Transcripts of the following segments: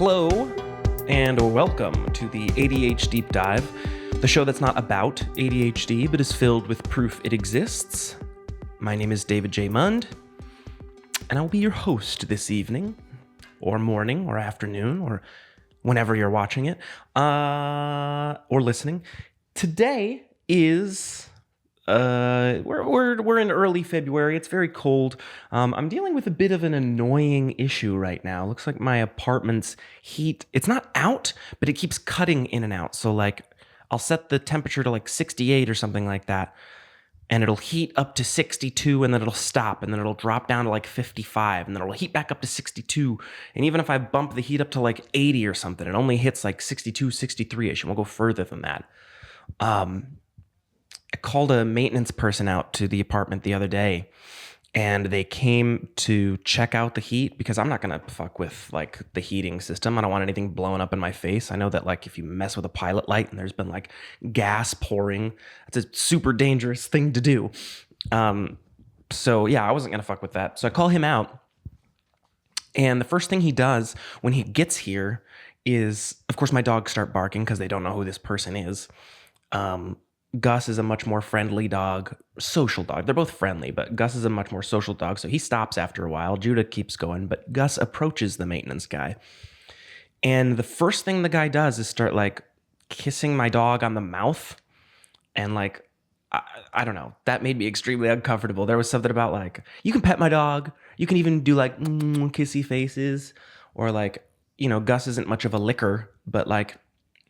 Hello, and welcome to the A.D.H.Deep-Dive, the show that's not about ADHD, but is filled with proof it exists. My name is David J. Mund, and I'll be your host this evening, or morning, or afternoon, or whenever you're watching it, or listening. Today is... we're in early February. It's very cold. I'm dealing with a bit of an annoying issue right now. Looks like my apartment's heat, it's not out, but it keeps cutting in and out. So like, I'll set the temperature to like 68 or something like that, and it'll heat up to 62, and then it'll stop, and then it'll drop down to like 55, and then it'll heat back up to 62. And even if I bump the heat up to like 80 or something, it only hits like 62, 63-ish. It won't go further than that. I called a maintenance person out to the apartment the other day, and they came to check out the heat because I'm not going to fuck with like the heating system. I don't want anything blowing up in my face. I know that like if you mess with a pilot light and there's been like gas pouring, that's a super dangerous thing to do. So yeah, I wasn't going to fuck with that. So I call him out, and the first thing he does when he gets here is, of course, my dogs start barking because they don't know who this person is. Gus is a much more friendly dog, social dog. They're both friendly, but Gus is a much more social dog, so he stops after a while. Judah keeps going, but Gus approaches the maintenance guy. And the first thing the guy does is start, like, kissing my dog on the mouth. And, like, I don't know. That made me extremely uncomfortable. There was something about, like, you can pet my dog. You can even do, like, kissy faces. Or, like, you know, Gus isn't much of a licker, but, like,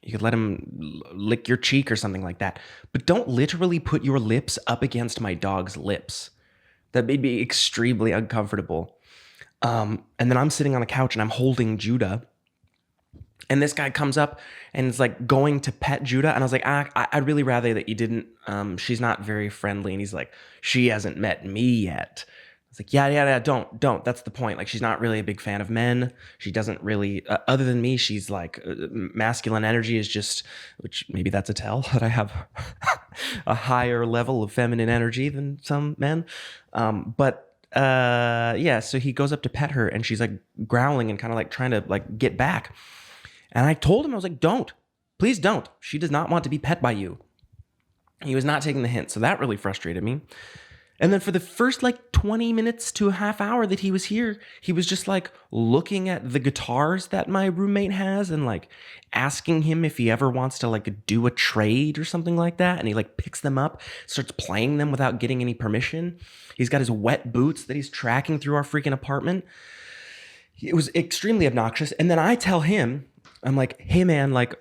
you could let him lick your cheek or something like that. But don't literally put your lips up against my dog's lips. That made me extremely uncomfortable. And then I'm sitting on the couch and I'm holding Judah. And this guy comes up and is like going to pet Judah. And I was like, I'd really rather that you didn't. She's not very friendly. And he's like, she hasn't met me yet. It's like, yeah, don't. That's the point. Like, she's not really a big fan of men. She doesn't really, other than me, she's like, masculine energy is just, which maybe that's a tell that I have a higher level of feminine energy than some men. Yeah, so he goes up to pet her, and she's like growling and kind of like trying to like get back. And I told him, I was like, please don't. She does not want to be pet by you. He was not taking the hint. So that really frustrated me. And then for the first like 20 minutes to a half hour that he was here, he was just like looking at the guitars that my roommate has and like asking him if he ever wants to like do a trade or something like that. And he like picks them up, starts playing them without getting any permission. He's got his wet boots that he's tracking through our freaking apartment. It was extremely obnoxious. And then I tell him, I'm like, hey man, like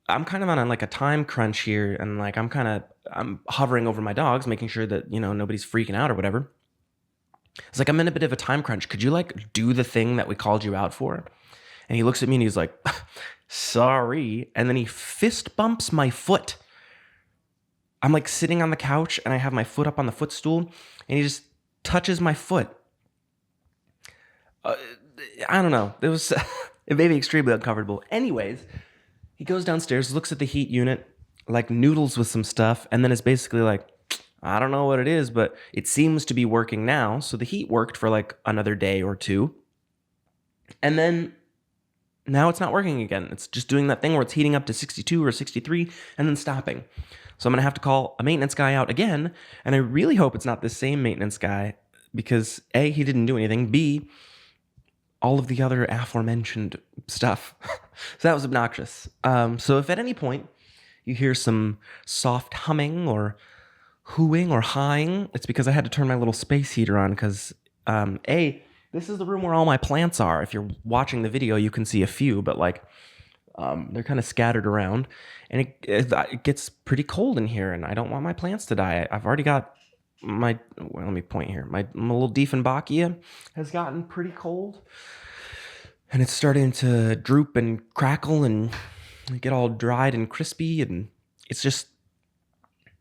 I'm kind of on like a time crunch here, and like I'm hovering over my dogs, making sure that, you know, nobody's freaking out or whatever. It's like, I'm in a bit of a time crunch. Could you like do the thing that we called you out for? And he looks at me and he's like, sorry. And then he fist bumps my foot. I'm like sitting on the couch and I have my foot up on the footstool, and he just touches my foot. I don't know. It was, it made me extremely uncomfortable. Anyways, he goes downstairs, looks at the heat unit, like noodles with some stuff, and then it's basically like, I don't know what it is, but it seems to be working now. So the heat worked for like another day or two. And then now it's not working again. It's just doing that thing where it's heating up to 62 or 63 and then stopping. So I'm going to have to call a maintenance guy out again. And I really hope it's not the same maintenance guy because A, he didn't do anything. B, all of the other aforementioned stuff. So that was obnoxious. So if at any point you hear some soft humming or hooing or hawing, it's because I had to turn my little space heater on because, this is the room where all my plants are. If you're watching the video, you can see a few, but like, they're kind of scattered around, and it gets pretty cold in here, and I don't want my plants to die. I've already got let me point here. My little Diefenbachia has gotten pretty cold, and it's starting to droop and crackle and get all dried and crispy, and it's just,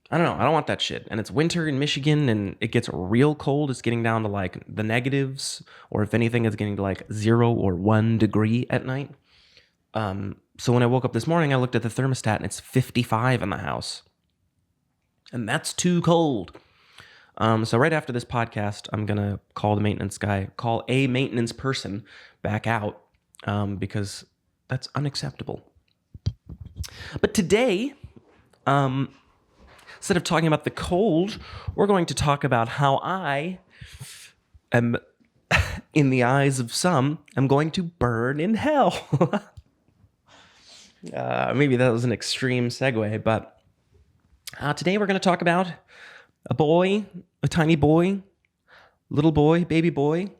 I don't know. I don't want that shit. And it's winter in Michigan, and it gets real cold. It's getting down to like the negatives, or if anything, it's getting to like 0 or 1 degree at night. So when I woke up this morning, I looked at the thermostat, and it's 55 in the house, and that's too cold. So right after this podcast, I'm going to call a maintenance person back out, because That's unacceptable. But today, instead of talking about the cold, we're going to talk about how I am, in the eyes of some, am going to burn in hell. Maybe that was an extreme segue, but today we're going to talk about a boy, a tiny boy, little boy, baby boy,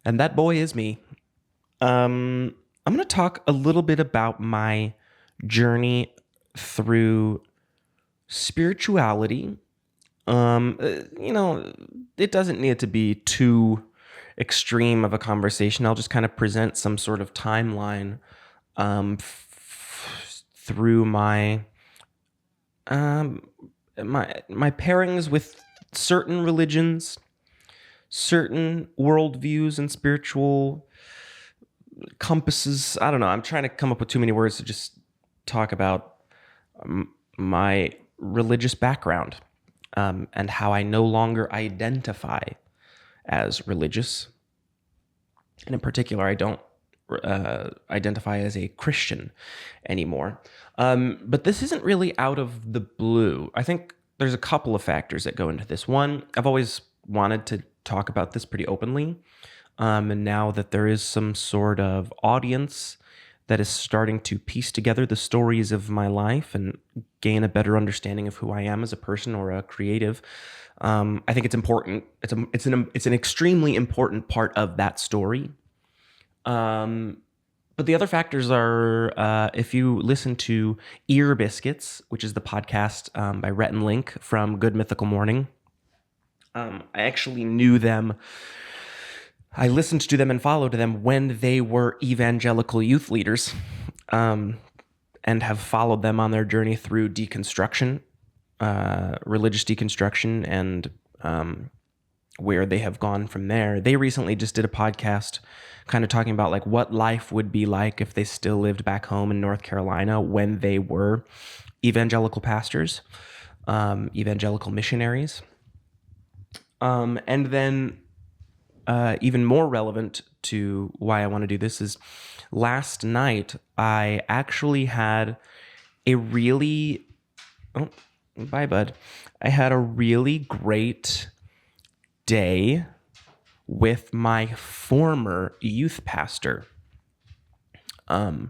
and that boy is me. I'm going to talk a little bit about my journey through spirituality. It doesn't need to be too extreme of a conversation. I'll just kind of present some sort of timeline through my my pairings with certain religions, certain worldviews, and spiritual compasses. I don't know. I'm trying to come up with too many words to just talk about my religious background and how I no longer identify as religious. And in particular, I don't identify as a Christian anymore. But this isn't really out of the blue. I think there's a couple of factors that go into this. One, I've always wanted to talk about this pretty openly. And now that there is some sort of audience that is starting to piece together the stories of my life and gain a better understanding of who I am as a person or a creative, I think it's important. It's an extremely important part of that story. But the other factors are, if you listen to Ear Biscuits, which is the podcast by Rhett and Link from Good Mythical Morning, I actually knew them. I listened to them and followed them when they were evangelical youth leaders, and have followed them on their journey through deconstruction, religious deconstruction, and where they have gone from there. They recently just did a podcast kind of talking about like what life would be like if they still lived back home in North Carolina when they were evangelical pastors, evangelical missionaries. And then even more relevant to why I want to do this is last night I actually had a really... Oh, bye, bud. I had a really great day with my former youth pastor.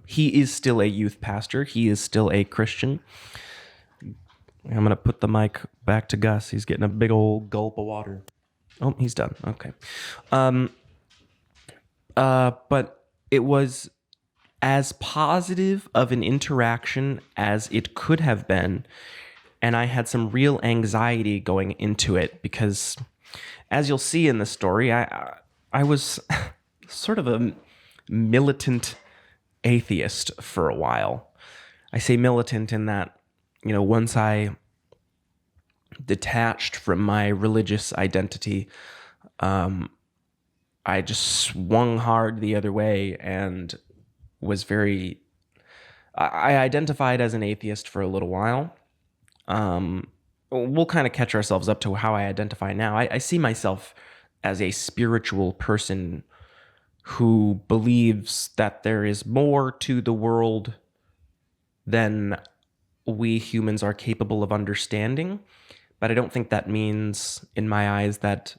He is still a youth pastor. He is still a Christian. I'm going to put the mic back to Gus. He's getting a big old gulp of water. Oh, he's done. Okay. But it was as positive of an interaction as it could have been. And I had some real anxiety going into it because, as you'll see in the story, I was sort of a militant atheist for a while. I say militant in that, once I detached from my religious identity, I just swung hard the other way and was I identified as an atheist for a little while. We'll kind of catch ourselves up to how I identify now. I see myself as a spiritual person who believes that there is more to the world than we humans are capable of understanding. But I don't think that means, in my eyes, that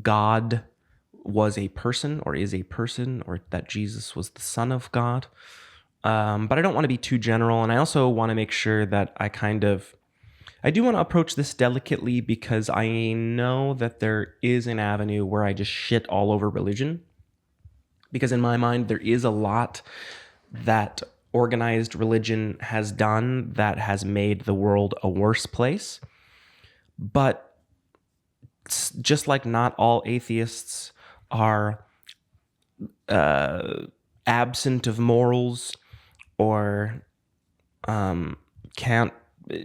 God was a person or is a person or that Jesus was the Son of God. But I don't want to be too general. And I also want to make sure that I do want to approach this delicately because I know that there is an avenue where I just shit all over religion. Because in my mind, there is a lot that organized religion has done that has made the world a worse place. But just like not all atheists are absent of morals or can't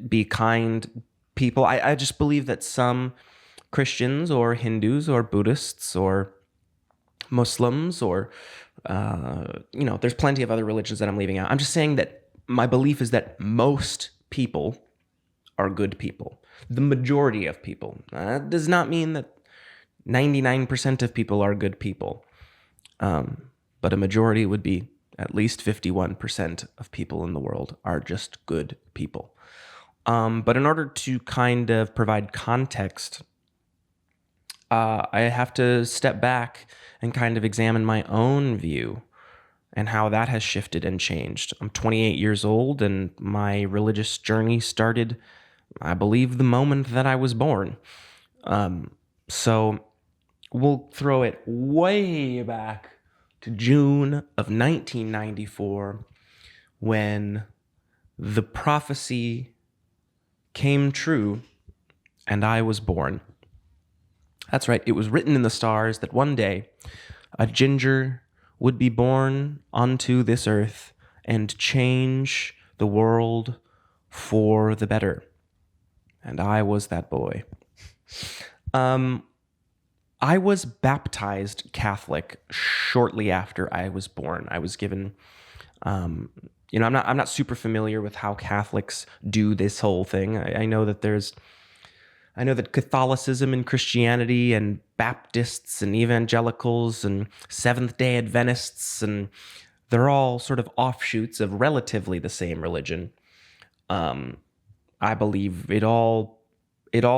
be kind people, I just believe that some Christians or Hindus or Buddhists or Muslims or, there's plenty of other religions that I'm leaving out. I'm just saying that my belief is that most people are good people. The majority of people. That does not mean that 99% of people are good people. But a majority would be at least 51% of people in the world are just good people. But in order to kind of provide context, I have to step back and kind of examine my own view and how that has shifted and changed. I'm 28 years old, and my religious journey started, I believe, the moment that I was born. So we'll throw it way back to June of 1994 when the prophecy came true and I was born. That's right, it was written in the stars that one day a ginger would be born onto this earth and change the world for the better. And I was that boy. I was baptized Catholic shortly after I was born. I was given, I'm not super familiar with how Catholics do this whole thing. I know that Catholicism and Christianity and Baptists and evangelicals and Seventh-day Adventists, and they're all sort of offshoots of relatively the same religion. I believe it all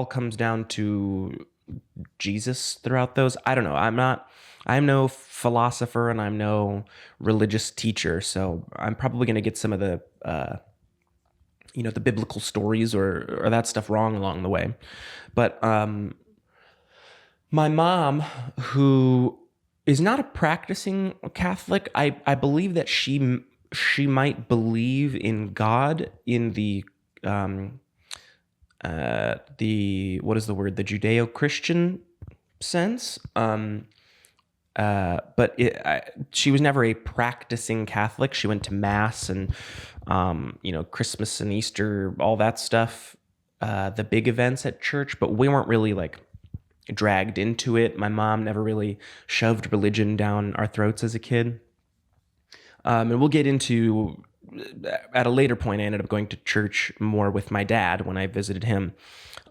comes down to Jesus throughout those. I don't know. I'm no philosopher and I'm no religious teacher, so I'm probably going to get some of the the biblical stories or that stuff wrong along the way. But my mom, who is not a practicing Catholic, I believe that she might believe in God in the what is the word? The Judeo-Christian sense. But she was never a practicing Catholic. She went to Mass and, Christmas and Easter, all that stuff, the big events at church, but we weren't really like dragged into it. My mom never really shoved religion down our throats as a kid. And we'll get into, at a later point, I ended up going to church more with my dad when I visited him.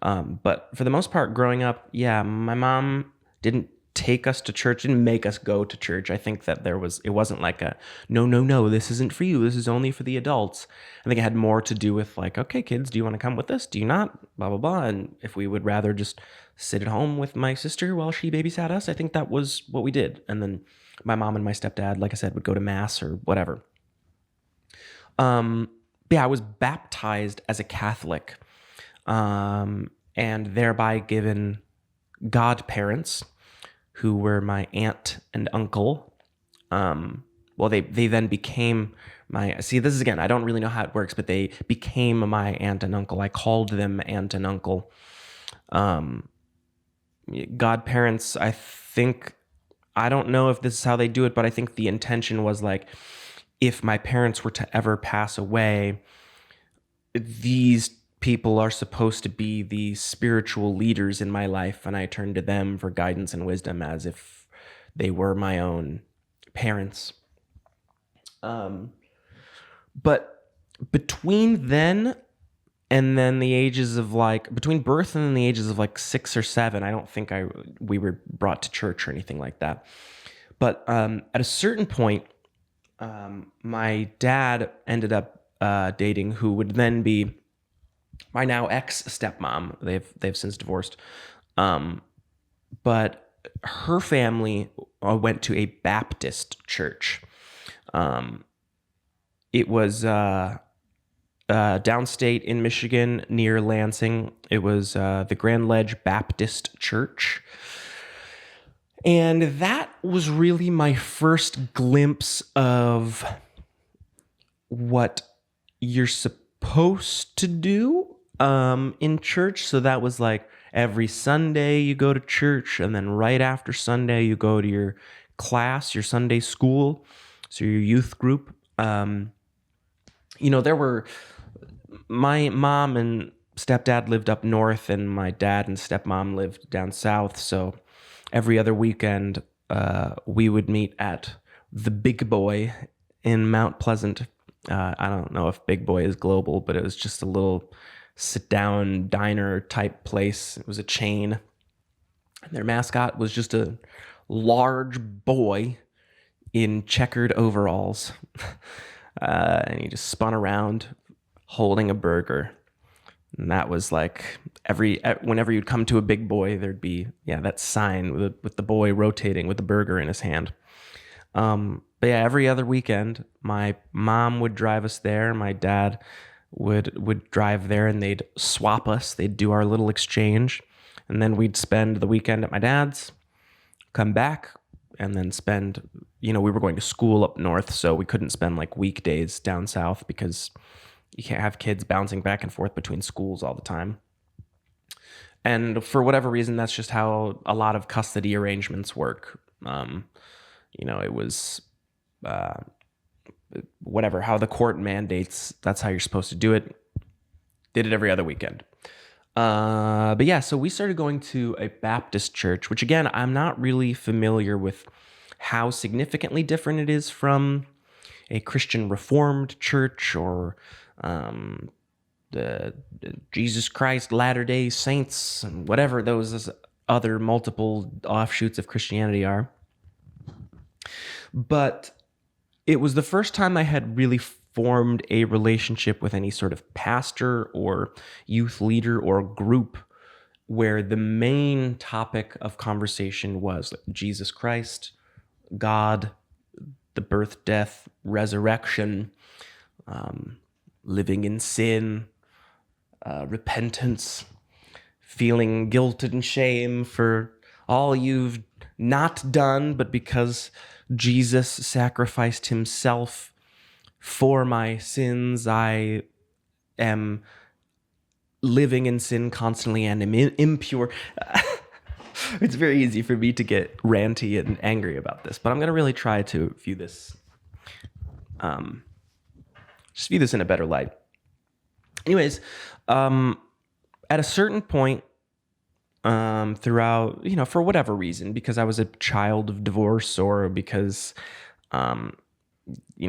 But for the most part, growing up, yeah, my mom didn't take us to church, didn't make us go to church. I think that it wasn't like a, no, this isn't for you, this is only for the adults. I think it had more to do with like, okay, kids, do you want to come with us? Do you not? Blah, blah, blah. And if we would rather just sit at home with my sister while she babysat us, I think that was what we did. And then my mom and my stepdad, like I said, would go to Mass or whatever. I was baptized as a Catholic, and thereby given godparents who were my aunt and uncle. They then became this is, again, I don't really know how it works, but they became my aunt and uncle. I called them aunt and uncle. Godparents, I don't know if this is how they do it, but I think the intention was like, if my parents were to ever pass away, these people are supposed to be the spiritual leaders in my life, and I turn to them for guidance and wisdom as if they were my own parents. But between then and then the ages of between birth and then the ages of 6 or 7, I don't think we were brought to church or anything like that. But at a certain point, my dad ended up dating who would then be my now ex-stepmom. They've since divorced. But her family went to a Baptist church. It was downstate in Michigan near Lansing. It was the Grand Ledge Baptist Church. And that was really my first glimpse of what you're supposed to do in church. So that was like every Sunday you go to church, and then right after Sunday you go to your class, your Sunday school, so your youth group. There were, my mom and stepdad lived up north, and my dad and stepmom lived down south. So every other weekend, we would meet at the Big Boy in Mount Pleasant. I don't know if Big Boy is global, but it was just a little sit-down diner type place. It was a chain. And their mascot was just a large boy in checkered overalls. And he just spun around holding a burger. And that was like whenever you'd come to a big boy, there'd be, that sign with the boy rotating with the burger in his hand. But yeah, every other weekend, my mom would drive us there. My dad would drive there, and they'd swap us. They'd do our little exchange. And then we'd spend the weekend at my dad's, come back, and then spend, we were going to school up north, so we couldn't spend like weekdays down south because you can't have kids bouncing back and forth between schools all the time. And for whatever reason, that's just how a lot of custody arrangements work. It was whatever, how the court mandates, that's how you're supposed to do it. Did it every other weekend. But yeah, so we started going to a Baptist church, which again, I'm not really familiar with how significantly different it is from a Christian Reformed church or the Jesus Christ Latter-day Saints, and whatever those other multiple offshoots of Christianity are. But it was the first time I had really formed a relationship with any sort of pastor or youth leader or group where the main topic of conversation was Jesus Christ, God, the birth, death, resurrection, living in sin, repentance, feeling guilt and shame for all you've not done, but because Jesus sacrificed himself for my sins, I am living in sin constantly and am impure. It's very easy for me to get ranty and angry about this, but I'm going to really try to view this, just view this in a better light. Anyways, at a certain point, throughout, for whatever reason, because I was a child of divorce or because,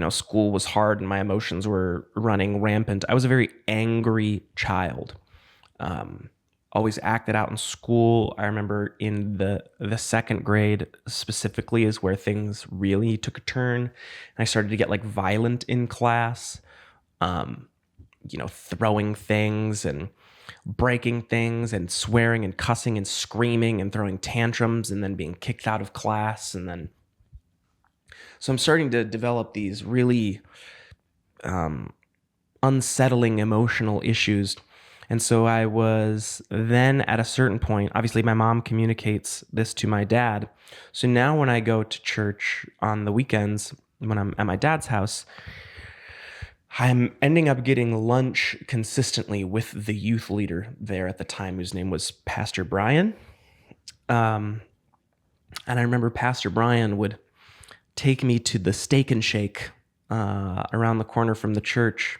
school was hard and my emotions were running rampant. I was a very angry child. Always acted out in school. I remember in the second grade specifically is where things really took a turn. And I started to get like violent in class, throwing things and breaking things and swearing and cussing and screaming and throwing tantrums and then being kicked out of class. And then, so I'm starting to develop these really unsettling emotional issues. And so I was then at a certain point, obviously my mom communicates this to my dad. So now when I go to church on the weekends, when I'm at my dad's house, I'm ending up getting lunch consistently with the youth leader there at the time, whose name was Pastor Brian. And I remember Pastor Brian would take me to the Steak and Shake around the corner from the church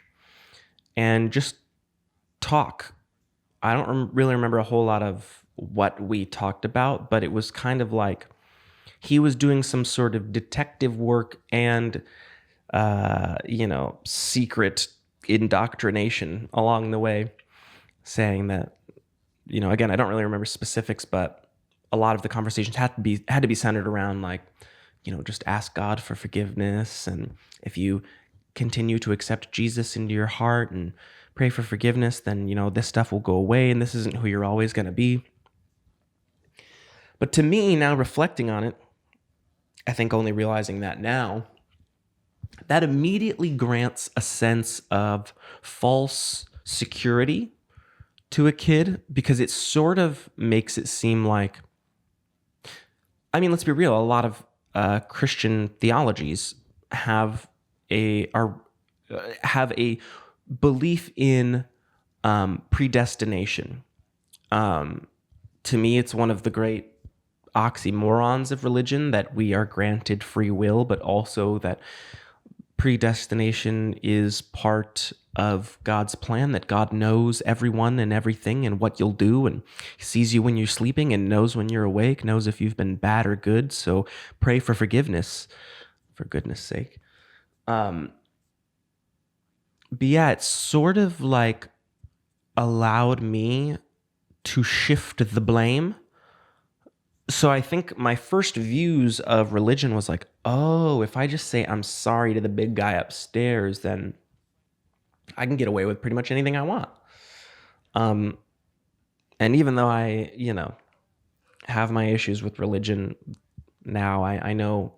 and just talk. I don't really remember a whole lot of what we talked about, but it was kind of like he was doing some sort of detective work and secret indoctrination along the way, saying that, again, I don't really remember specifics, but a lot of the conversations had to be centered around like, just ask God for forgiveness. And if you continue to accept Jesus into your heart and pray for forgiveness, then, this stuff will go away and this isn't who you're always going to be. But to me, now reflecting on it, I think only realizing that now, that immediately grants a sense of false security to a kid because it sort of makes it seem like, let's be real, a lot of Christian theologies have a belief in predestination. To me, it's one of the great oxymorons of religion that we are granted free will, but also that predestination is part of God's plan, that God knows everyone and everything and what you'll do, and he sees you when you're sleeping and knows when you're awake, knows if you've been bad or good. So pray for forgiveness, for goodness sake. But yeah, it's sort of like allowed me to shift the blame So I think my first views of religion was like, oh, if I just say I'm sorry to the big guy upstairs, then I can get away with pretty much anything I want. Um, and even though I, have my issues with religion now, I know,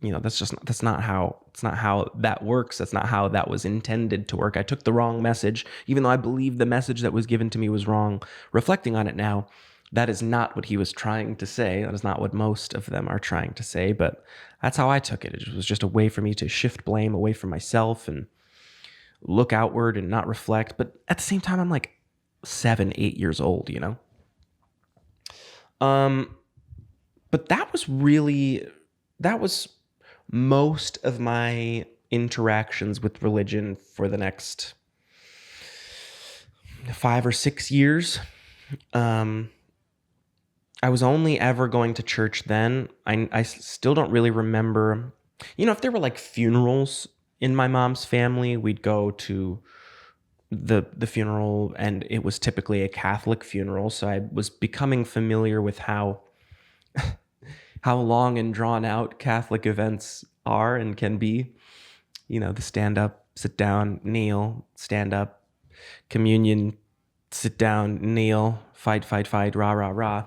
that's not how that works. That's not how that was intended to work. I took the wrong message, even though I believe the message that was given to me was wrong. Reflecting on it now, that is not what he was trying to say. That is not what most of them are trying to say, but that's how I took it. It was just a way for me to shift blame away from myself and look outward and not reflect. But at the same time, I'm like 7, 8 years old, Um, but that was most of my interactions with religion for the next 5 or 6 years. Um, I was only ever going to church then. I still don't really remember. If there were like funerals in my mom's family, we'd go to the funeral, and it was typically a Catholic funeral. So I was becoming familiar with how long and drawn out Catholic events are and can be. The stand up, sit down, kneel, stand up, communion, sit down, kneel, fight, fight, fight, rah, rah, rah.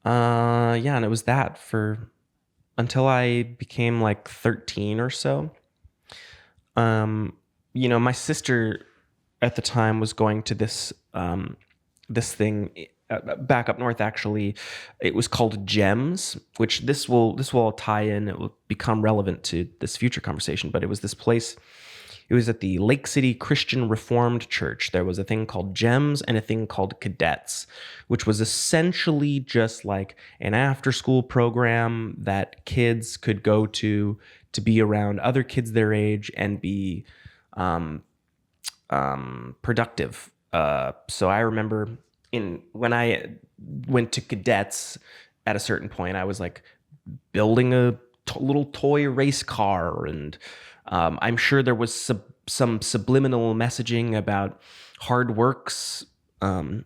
Yeah, and it was that for until I became like 13 or so. My sister at the time was going to this thing back up north. Actually, it was called Gems, which this will all tie in. It will become relevant to this future conversation. But it was this place. It was at the Lake City Christian Reformed Church. There was a thing called Gems and a thing called Cadets, which was essentially just like an after-school program that kids could go to be around other kids their age and be productive. So I remember when I went to Cadets at a certain point, I was like building a little toy race car, and I'm sure there was some subliminal messaging about hard works and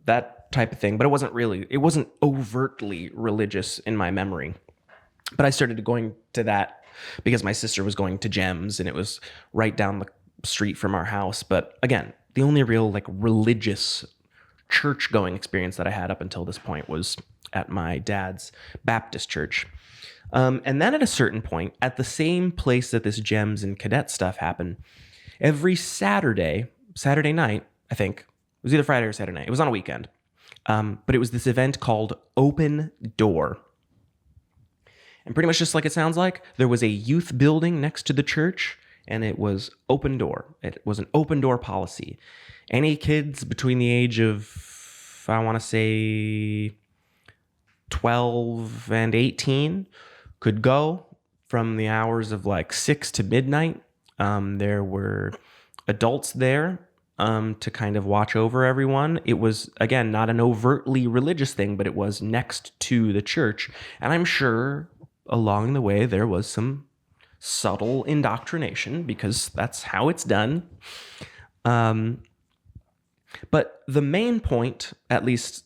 that type of thing, but it wasn't overtly religious in my memory. But I started going to that because my sister was going to Gems, and it was right down the street from our house. But again, the only real like religious church going experience that I had up until this point was at my dad's Baptist church. And then at a certain point, at the same place that this Gems and Cadet stuff happened, every Saturday night, I think, it was either Friday or Saturday night. It was on a weekend. But it was this event called Open Door. And pretty much just like it sounds like, there was a youth building next to the church, and it was open door. It was an open door policy. Any kids between the age of, I want to say, 12 and 18 could go from the hours of like 6 to midnight. There were adults there to kind of watch over everyone. It was, again, not an overtly religious thing, but it was next to the church. And I'm sure along the way there was some subtle indoctrination, because that's how it's done. But the main point, at least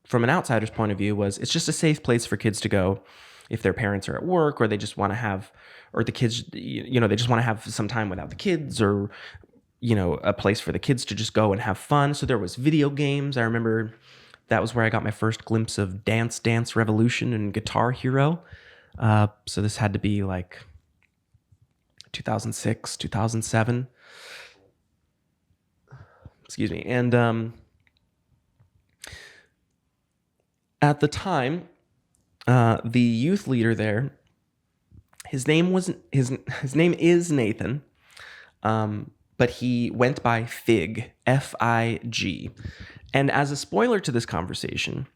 from an outsider's point of view, was it's just a safe place for kids to go if their parents are at work, or they just want to have, or the kids, they just want to have some time without the kids, or, a place for the kids to just go and have fun. So there was video games. I remember that was where I got my first glimpse of Dance Dance Revolution and Guitar Hero. So this had to be like 2006, 2007. Excuse me. And at the time, the youth leader there, his name is Nathan, but he went by Fig, F-I-G. And as a spoiler to this conversation,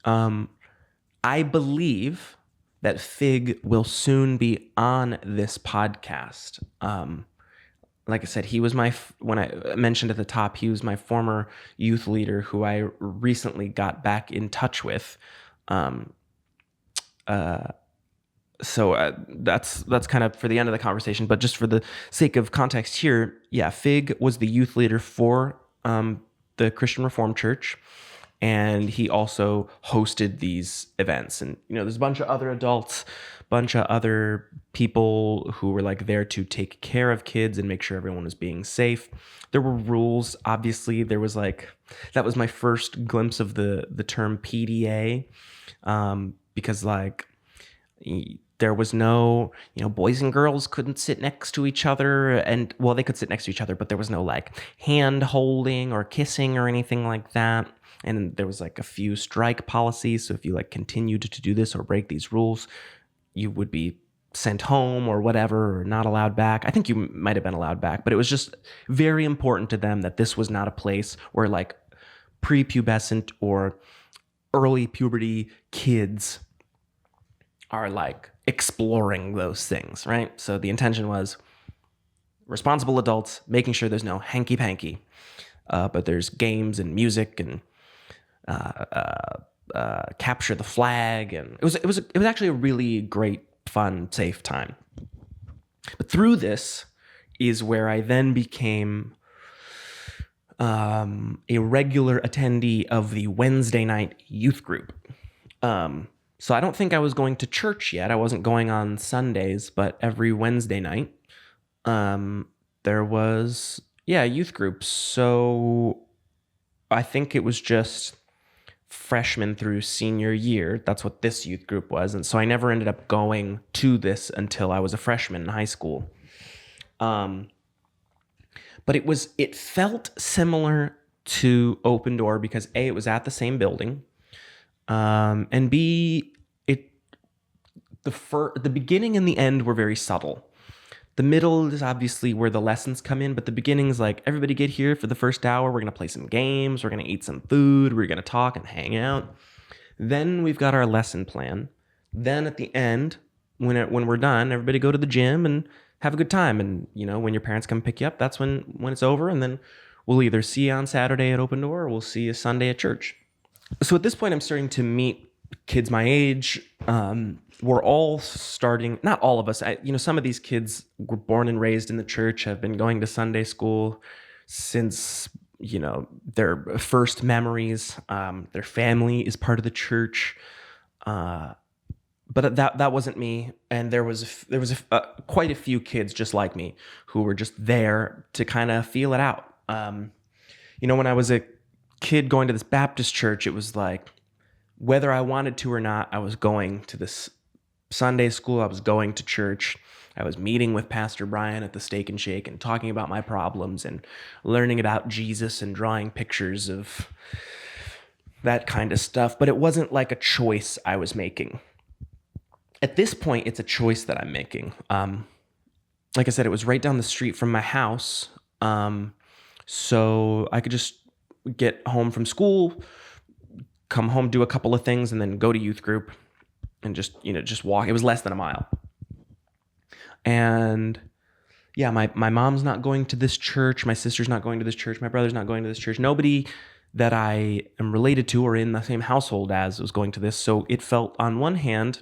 I believe that Fig will soon be on this podcast. Like I said, he was when I mentioned at the top, he was my former youth leader who I recently got back in touch with. So that's kind of for the end of the conversation, but just for the sake of context here, yeah, Fig was the youth leader for the Christian Reformed Church, and he also hosted these events. And there's a bunch of other adults, bunch of other people who were like there to take care of kids and make sure everyone was being safe. There were rules. Obviously, there was like, that was my first glimpse of the term PDA, because like there was no, boys and girls couldn't sit next to each other, and well, they could sit next to each other, but there was no like hand holding or kissing or anything like that. And there was like a few strike policies. So if you like continued to do this or break these rules, you would be sent home or whatever, or not allowed back. I think you might have been allowed back, but it was just very important to them that this was not a place where like prepubescent or early puberty kids are like exploring those things, right? So the intention was responsible adults making sure there's no hanky-panky, but there's games and music and capture the flag, and it was actually a really great, fun, safe time. But through this is where I then became a regular attendee of the Wednesday night youth group. So I don't think I was going to church yet. I wasn't going on Sundays, but every Wednesday night, there was, youth groups. So I think it was just freshman through senior year. That's what this youth group was. And so I never ended up going to this until I was a freshman in high school. But it felt similar to Open Door because A, it was at the same building. And B, the beginning and the end were very subtle. The middle is obviously where the lessons come in, but the beginning is like, everybody get here for the first hour. We're going to play some games. We're going to eat some food. We're going to talk and hang out. Then we've got our lesson plan. Then at the end, when we're done, everybody go to the gym and have a good time. And, when your parents come pick you up, that's when it's over. And then we'll either see you on Saturday at Open Door or we'll see you Sunday at church. So at this point, I'm starting to meet kids my age. We're all starting, not all of us, some of these kids were born and raised in the church, have been going to Sunday school since, their first memories. Their family is part of the church. But that wasn't me. And there was quite a few kids just like me who were just there to kind of feel it out. When I was a kid going to this Baptist church, it was like, whether I wanted to or not, I was going to this Sunday school. I was going to church. I was meeting with Pastor Brian at the Steak and Shake and talking about my problems and learning about Jesus and drawing pictures of that kind of stuff. But it wasn't like a choice I was making. At this point, it's a choice that I'm making. Like I said, it was right down the street from my house. So I could just get home from school, come home, do a couple of things, and then go to youth group and just walk. It was less than a mile. And my mom's not going to this church. My sister's not going to this church. My brother's not going to this church. Nobody that I am related to or in the same household as was going to this. So it felt on one hand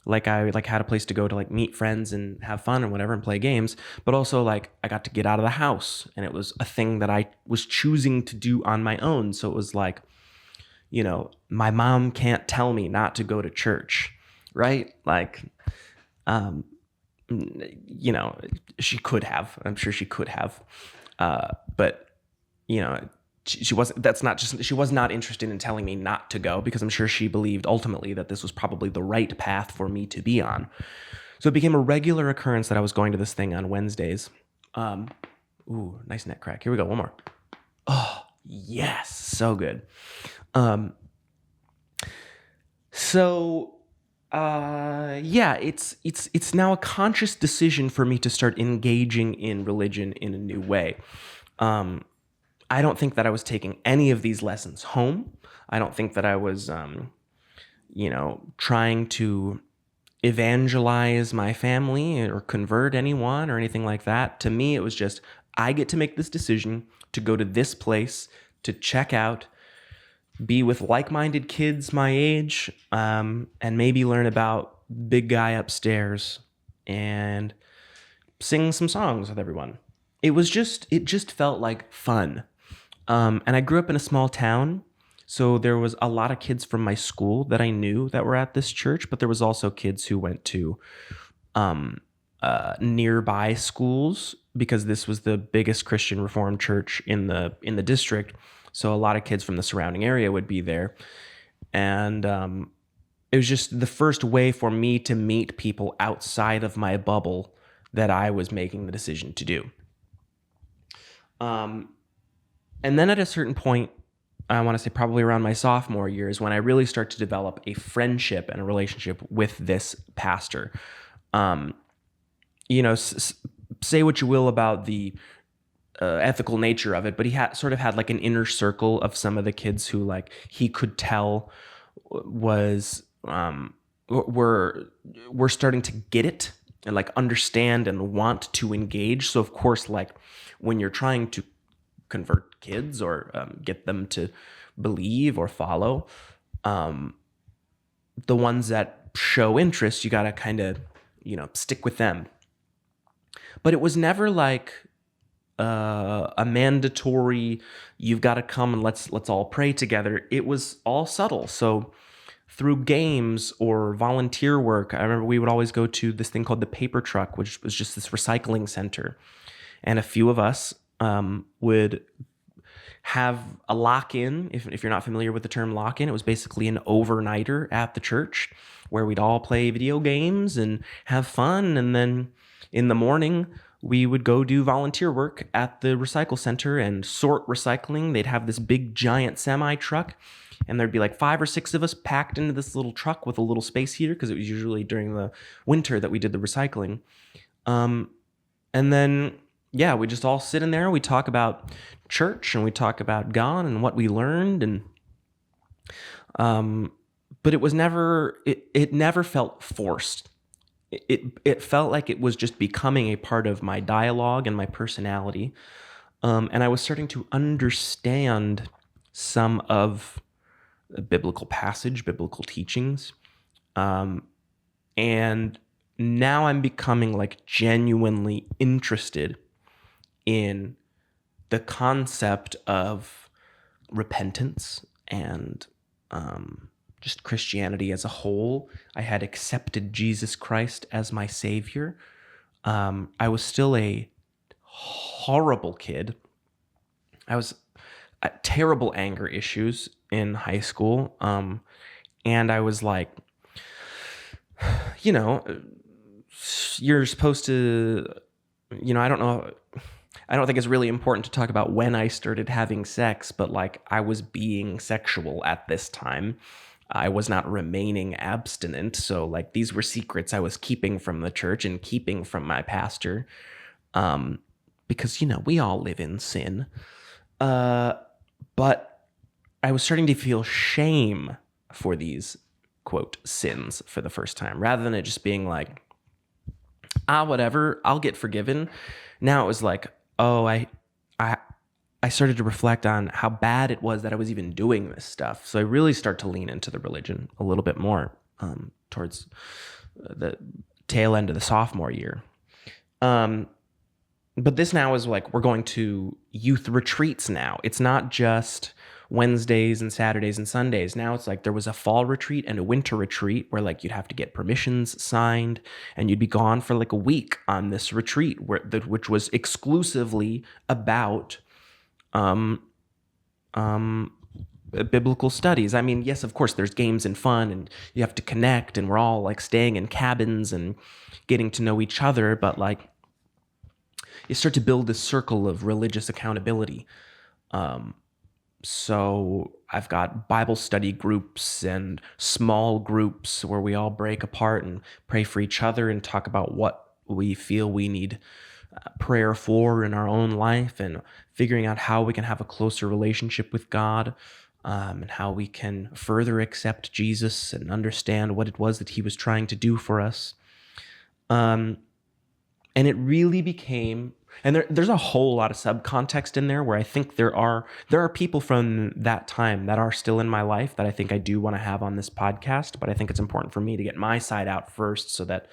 like I had a place to go to like meet friends and have fun and whatever and play games, but also like I got to get out of the house, and it was a thing that I was choosing to do on my own. So it was like, my mom can't tell me not to go to church, right? Like, she could have. I'm sure she could have. But, she wasn't, she was not interested in telling me not to go, because I'm sure she believed ultimately that this was probably the right path for me to be on. So it became a regular occurrence that I was going to this thing on Wednesdays. Ooh, nice neck crack. Here we go. One more. Oh, yes. So good. It's now a conscious decision for me to start engaging in religion in a new way. I don't think that I was taking any of these lessons home. I don't think that I was, trying to evangelize my family or convert anyone or anything like that. To me, it was just, I get to make this decision to go to this place, to check out, be with like-minded kids my age, and maybe learn about big guy upstairs and sing some songs with everyone. It just felt like fun. And I grew up in a small town, so there was a lot of kids from my school that I knew that were at this church, but there was also kids who went to um, nearby schools because this was the biggest Christian Reformed church in the district. So a lot of kids from the surrounding area would be there, and it was just the first way for me to meet people outside of my bubble that I was making the decision to do. And then at a certain point, I want to say probably around my sophomore year is when I really start to develop a friendship and a relationship with this pastor. Um, say what you will about the ethical nature of it, but he sort of had like an inner circle of some of the kids who like he could tell was were starting to get it and like understand and want to engage. So of course, like when you're trying to convert kids or get them to believe or follow, the ones that show interest, you got to kind of stick with them. But it was never like a mandatory, you've got to come and let's all pray together. It was all subtle. So through games or volunteer work, I remember we would always go to this thing called the Paper Truck, which was just this recycling center. And a few of us would have a lock-in. If you're not familiar with the term lock-in, it was basically an overnighter at the church where we'd all play video games and have fun. And then in the morning, we would go do volunteer work at the recycle center and sort recycling. They'd have this big giant semi truck, and there'd be like 5 or 6 of us packed into this little truck with a little space heater because it was usually during the winter that we did the recycling. And then, yeah, we just all sit in there. We talk about church and we talk about God and what we learned. And but it was never, it never felt forced. It felt like it was just becoming a part of my dialogue and my personality. And I was starting to understand some of the biblical teachings. And now I'm becoming like genuinely interested in the concept of repentance and just Christianity as a whole. I had accepted Jesus Christ as my savior. I was still a horrible kid. I was at terrible anger issues in high school. And I was like, you're supposed to, I don't know. I don't think it's really important to talk about when I started having sex, but like I was being sexual at this time. I was not remaining abstinent. So like these were secrets I was keeping from the church and keeping from my pastor. Because, we all live in sin. But I was starting to feel shame for these, quote, sins for the first time, rather than it just being like, whatever, I'll get forgiven. Now it was like, I started to reflect on how bad it was that I was even doing this stuff. So I really start to lean into the religion a little bit more towards the tail end of the sophomore year. But this now is like, we're going to youth retreats now. It's not just Wednesdays and Saturdays and Sundays. Now it's like there was a fall retreat and a winter retreat where like you'd have to get permissions signed and you'd be gone for like a week on this retreat which was exclusively about biblical studies. I mean, yes, of course, there's games and fun and you have to connect and we're all like staying in cabins and getting to know each other, but like you start to build this circle of religious accountability. So I've got Bible study groups and small groups where we all break apart and pray for each other and talk about what we feel we need prayer for in our own life, and figuring out how we can have a closer relationship with God, and how we can further accept Jesus and understand what it was that he was trying to do for us. And it really became, and there's a whole lot of subcontext in there where I think there are people from that time that are still in my life that I think I do want to have on this podcast, but I think it's important for me to get my side out first so that,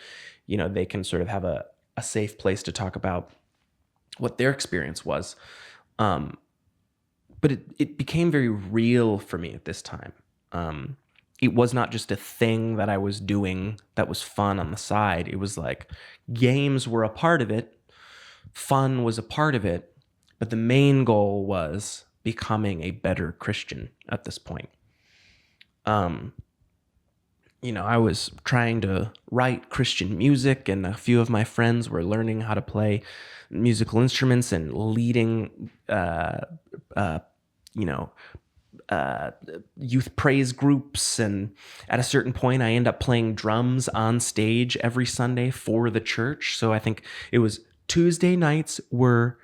they can sort of have a safe place to talk about what their experience was. But but it became very real for me at this time. It was not just a thing that I was doing that was fun on the side. It was like games were a part of it, fun was a part of it, but the main goal was becoming a better Christian at this point. I was trying to write Christian music, and a few of my friends were learning how to play musical instruments and leading, youth praise groups. And at a certain point, I ended up playing drums on stage every Sunday for the church. So I think it was Tuesday nights were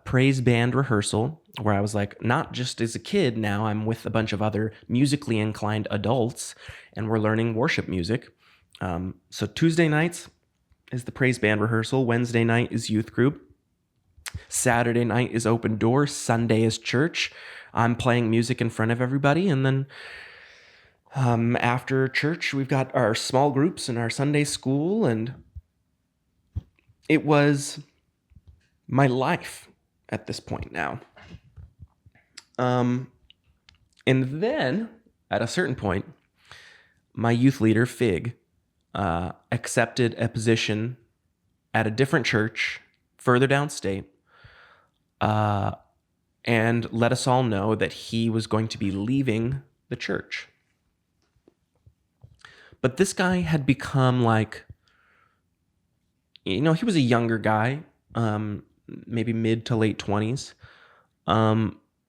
praise band rehearsal, where I was like, not just as a kid, now I'm with a bunch of other musically inclined adults and we're learning worship music. So Tuesday nights is the praise band rehearsal. Wednesday night is youth group. Saturday night is open door. Sunday is church. I'm playing music in front of everybody. And then after church, we've got our small groups and our Sunday school. And it was my life at this point now. And then at a certain point, my youth leader, Fig, accepted a position at a different church further downstate, and let us all know that he was going to be leaving the church. But this guy had become like, he was a younger guy, maybe mid to late 20s.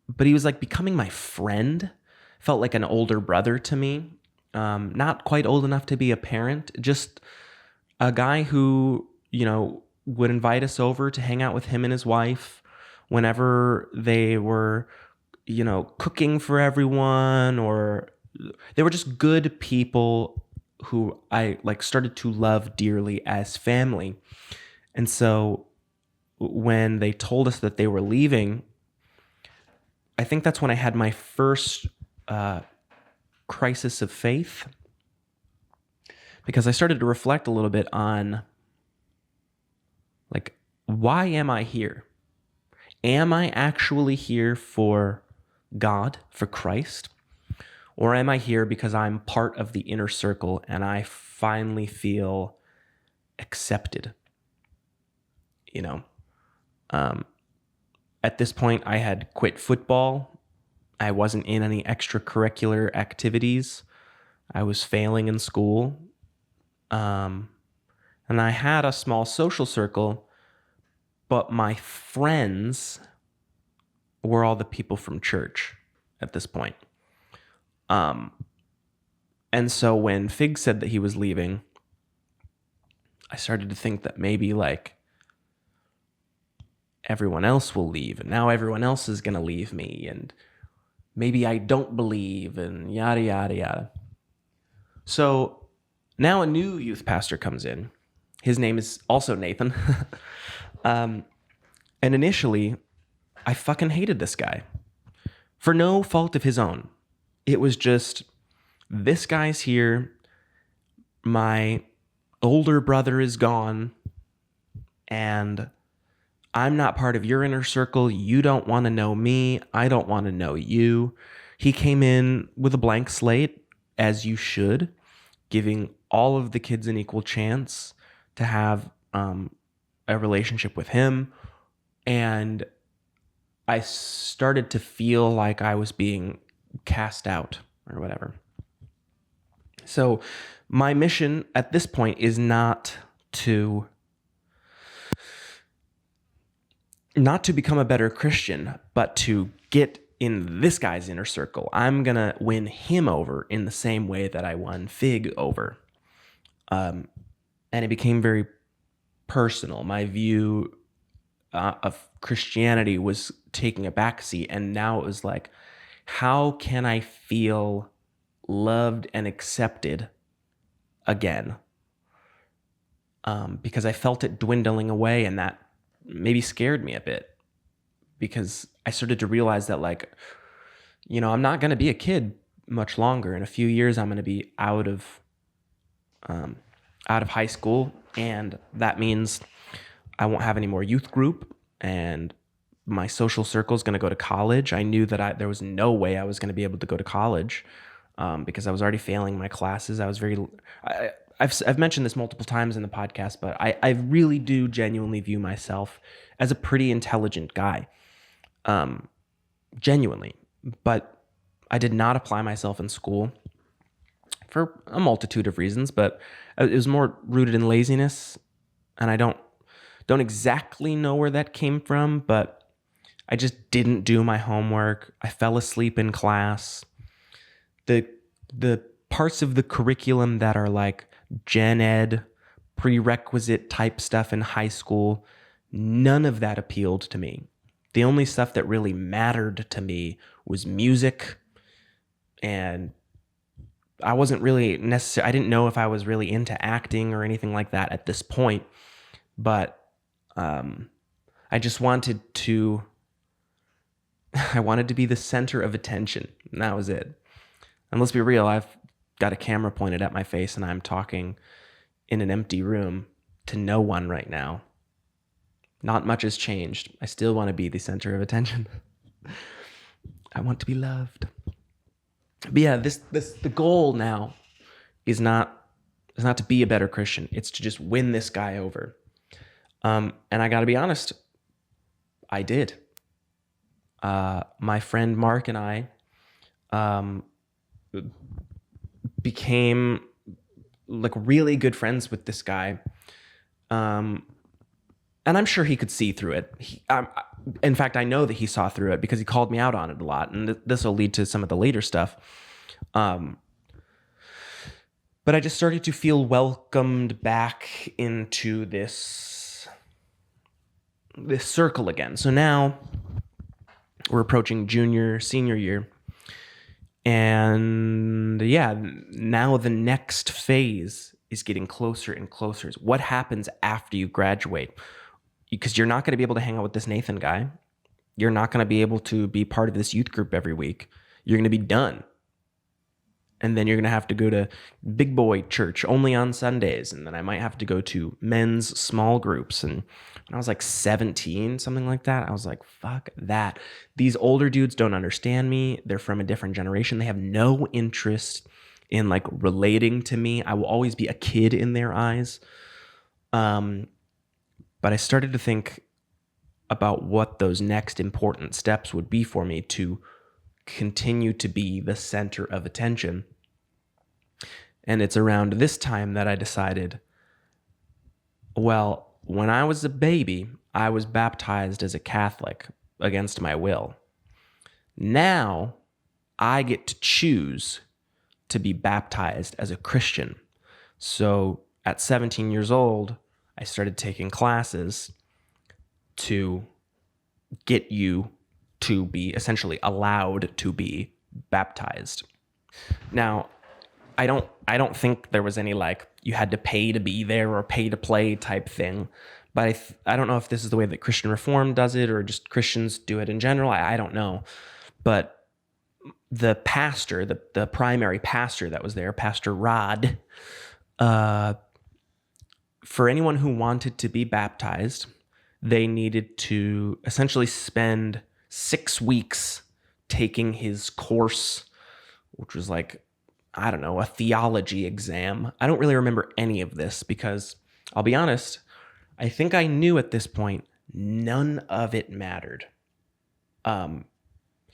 But he was like becoming my friend, felt like an older brother to me. Not quite old enough to be a parent, just a guy who, would invite us over to hang out with him and his wife whenever they were, cooking for everyone, or they were just good people who I like started to love dearly as family. And so when they told us that they were leaving, I think that's when I had my first crisis of faith, because I started to reflect a little bit on, like, why am I here? Am I actually here for God, for Christ? Or am I here because I'm part of the inner circle and I finally feel accepted? At this point, I had quit football. I wasn't in any extracurricular activities. I was failing in school. And I had a small social circle, but my friends were all the people from church at this point. And so when Fig said that he was leaving, I started to think that maybe like everyone else will leave, and now everyone else is going to leave me, and maybe I don't believe, and yada, yada, yada. So now a new youth pastor comes in. His name is also Nathan. And initially, I fucking hated this guy for no fault of his own. It was just, this guy's here. My older brother is gone, and I'm not part of your inner circle. You don't want to know me. I don't want to know you. He came in with a blank slate, as you should, giving all of the kids an equal chance to have a relationship with him. And I started to feel like I was being cast out or whatever. So my mission at this point is not to become a better Christian, but to get in this guy's inner circle. I'm going to win him over in the same way that I won Fig over. And it became very personal. My view of Christianity was taking a backseat, and now it was like, how can I feel loved and accepted again? Because I felt it dwindling away, and that maybe scared me a bit, because I started to realize that, like, I'm not going to be a kid much longer. In a few years, I'm going to be out of high school, and that means I won't have any more youth group, and my social circle is going to go to college. I knew that there was no way I was going to be able to go to college because I was already failing my classes. I've mentioned this multiple times in the podcast, but I really do genuinely view myself as a pretty intelligent guy, genuinely. But I did not apply myself in school for a multitude of reasons, but it was more rooted in laziness, and I don't exactly know where that came from, but I just didn't do my homework. I fell asleep in class. The parts of the curriculum that are like gen ed, prerequisite type stuff in high school, none of that appealed to me. The only stuff that really mattered to me was music, and I wasn't really I didn't know if I was really into acting or anything like that at this point, but I just wanted to be the center of attention, and that was it. And let's be real, I've got a camera pointed at my face and I'm talking in an empty room to no one right now. Not much has changed. I still want to be the center of attention. I want to be loved. But yeah, the goal now is not to be a better Christian. It's to just win this guy over. And I got to be honest, I did. My friend Mark and I became like really good friends with this guy. And I'm sure he could see through it. In fact, I know that he saw through it because he called me out on it a lot. And this will lead to some of the later stuff. But I just started to feel welcomed back into this circle again. So now we're approaching senior year. And yeah, now the next phase is getting closer and closer. What happens after you graduate? Because you're not going to be able to hang out with this Nathan guy. You're not going to be able to be part of this youth group every week. You're going to be done. And then you're going to have to go to big boy church only on Sundays. And then I might have to go to men's small groups. And when I was like 17, something like that, I was like, fuck that. These older dudes don't understand me. They're from a different generation. They have no interest in like relating to me. I will always be a kid in their eyes. But I started to think about what those next important steps would be for me to continue to be the center of attention. And it's around this time that I decided, well, when I was a baby, I was baptized as a Catholic against my will. Now I get to choose to be baptized as a Christian. So at 17 years old, I started taking classes to get you to be essentially allowed to be baptized. Now, I don't think there was any like you had to pay to be there or pay to play type thing, but I don't know if this is the way that Christian Reform does it or just Christians do it in general. I don't know, but the pastor, the primary pastor that was there, Pastor Rod, for anyone who wanted to be baptized, they needed to essentially spend 6 weeks taking his course, which was like, I don't know, a theology exam. I don't really remember any of this because I'll be honest, I think I knew at this point none of it mattered. I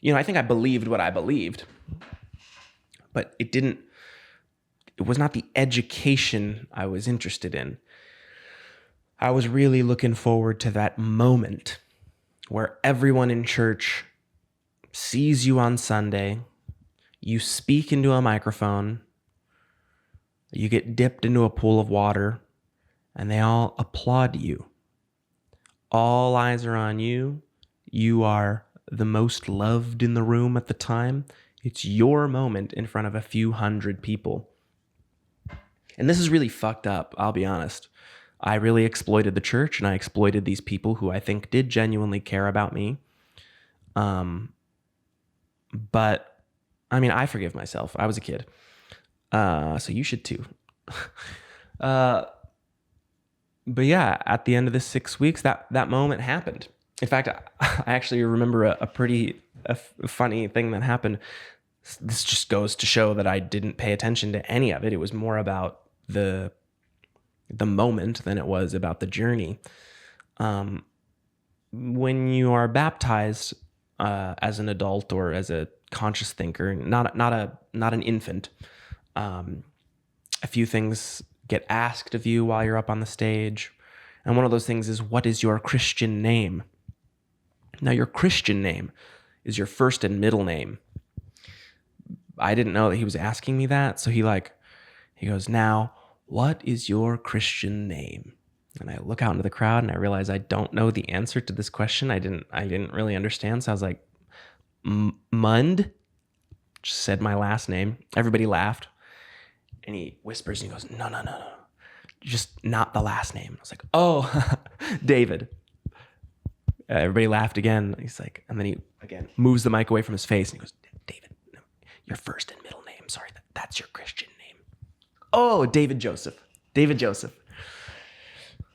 think I believed what I believed, but it was not the education I was interested in. I was really looking forward to that moment where everyone in church sees you on Sunday, you speak into a microphone, you get dipped into a pool of water, and they all applaud you. All eyes are on you. You are the most loved in the room at the time. It's your moment in front of a few hundred people. And this is really fucked up, I'll be honest. I really exploited the church, and I exploited these people who I think did genuinely care about me. But I mean, I forgive myself. I was a kid. So you should too. But yeah, at the end of the 6 weeks, that moment happened. In fact, I actually remember a pretty funny thing that happened. This just goes to show that I didn't pay attention to any of it. It was more about the moment than it was about the journey. When you are baptized as an adult or as a conscious thinker, not an infant, a few things get asked of you while you're up on the stage. And one of those things is, what is your Christian name? Now, your Christian name is your first and middle name. I didn't know that he was asking me that. So he goes, now, what is your Christian name? And I look out into the crowd and I realize I don't know the answer to this question. I didn't really understand. So I was like, Mund? Just said my last name. Everybody laughed. And he whispers and he goes, no. Just not the last name. I was like, oh, David. Everybody laughed again. He's like, and then he again moves the mic away from his face and he goes, David, no, your first and middle name. Sorry, that's your Christian name. Oh, David Joseph.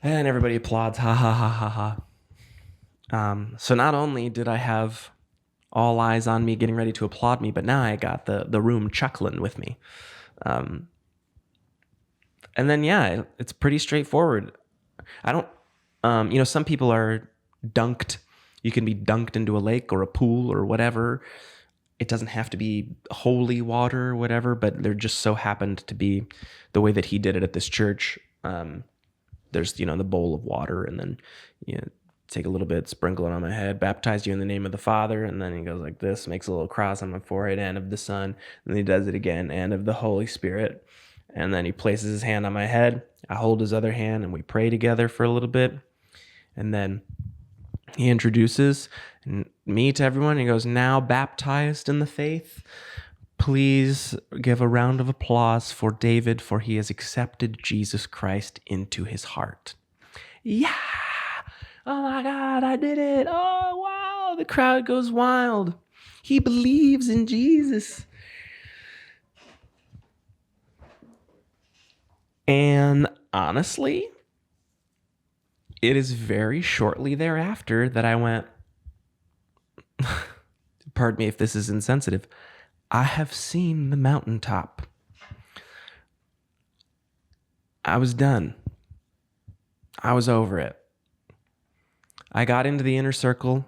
And everybody applauds. Ha ha ha ha ha. So not only did I have all eyes on me getting ready to applaud me, but now I got the room chuckling with me. And then, yeah, it's pretty straightforward. I don't, some people are dunked. You can be dunked into a lake or a pool or whatever. It doesn't have to be holy water or whatever, but there just so happened to be the way that he did it at this church. There's, the bowl of water, and then, take a little bit, sprinkle it on my head, baptize you in the name of the Father, and then he goes like this, makes a little cross on my forehead, and of the Son, and then he does it again, and of the Holy Spirit. And then he places his hand on my head. I hold his other hand and we pray together for a little bit. And then he introduces me to everyone. He goes, now baptized in the faith, please give a round of applause for David, for he has accepted Jesus Christ into his heart. Yeah. Oh my God, I did it. Oh, wow. The crowd goes wild. He believes in Jesus. And honestly, it is very shortly thereafter that I went, pardon me if this is insensitive, I have seen the mountaintop. I was done. I was over it. I got into the inner circle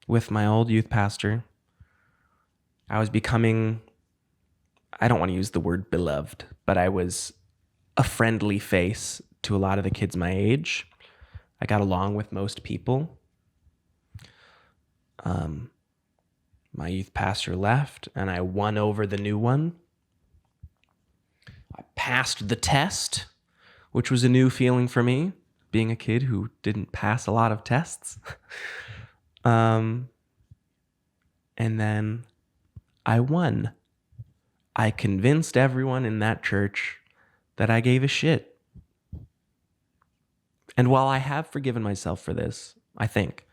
with my old youth pastor. I was becoming, I don't want to use the word beloved, but I was a friendly face to a lot of the kids my age. I got along with most people. My youth pastor left, and I won over the new one. I passed the test, which was a new feeling for me, being a kid who didn't pass a lot of tests. And then I won. I convinced everyone in that church that I gave a shit. And while I have forgiven myself for this, I think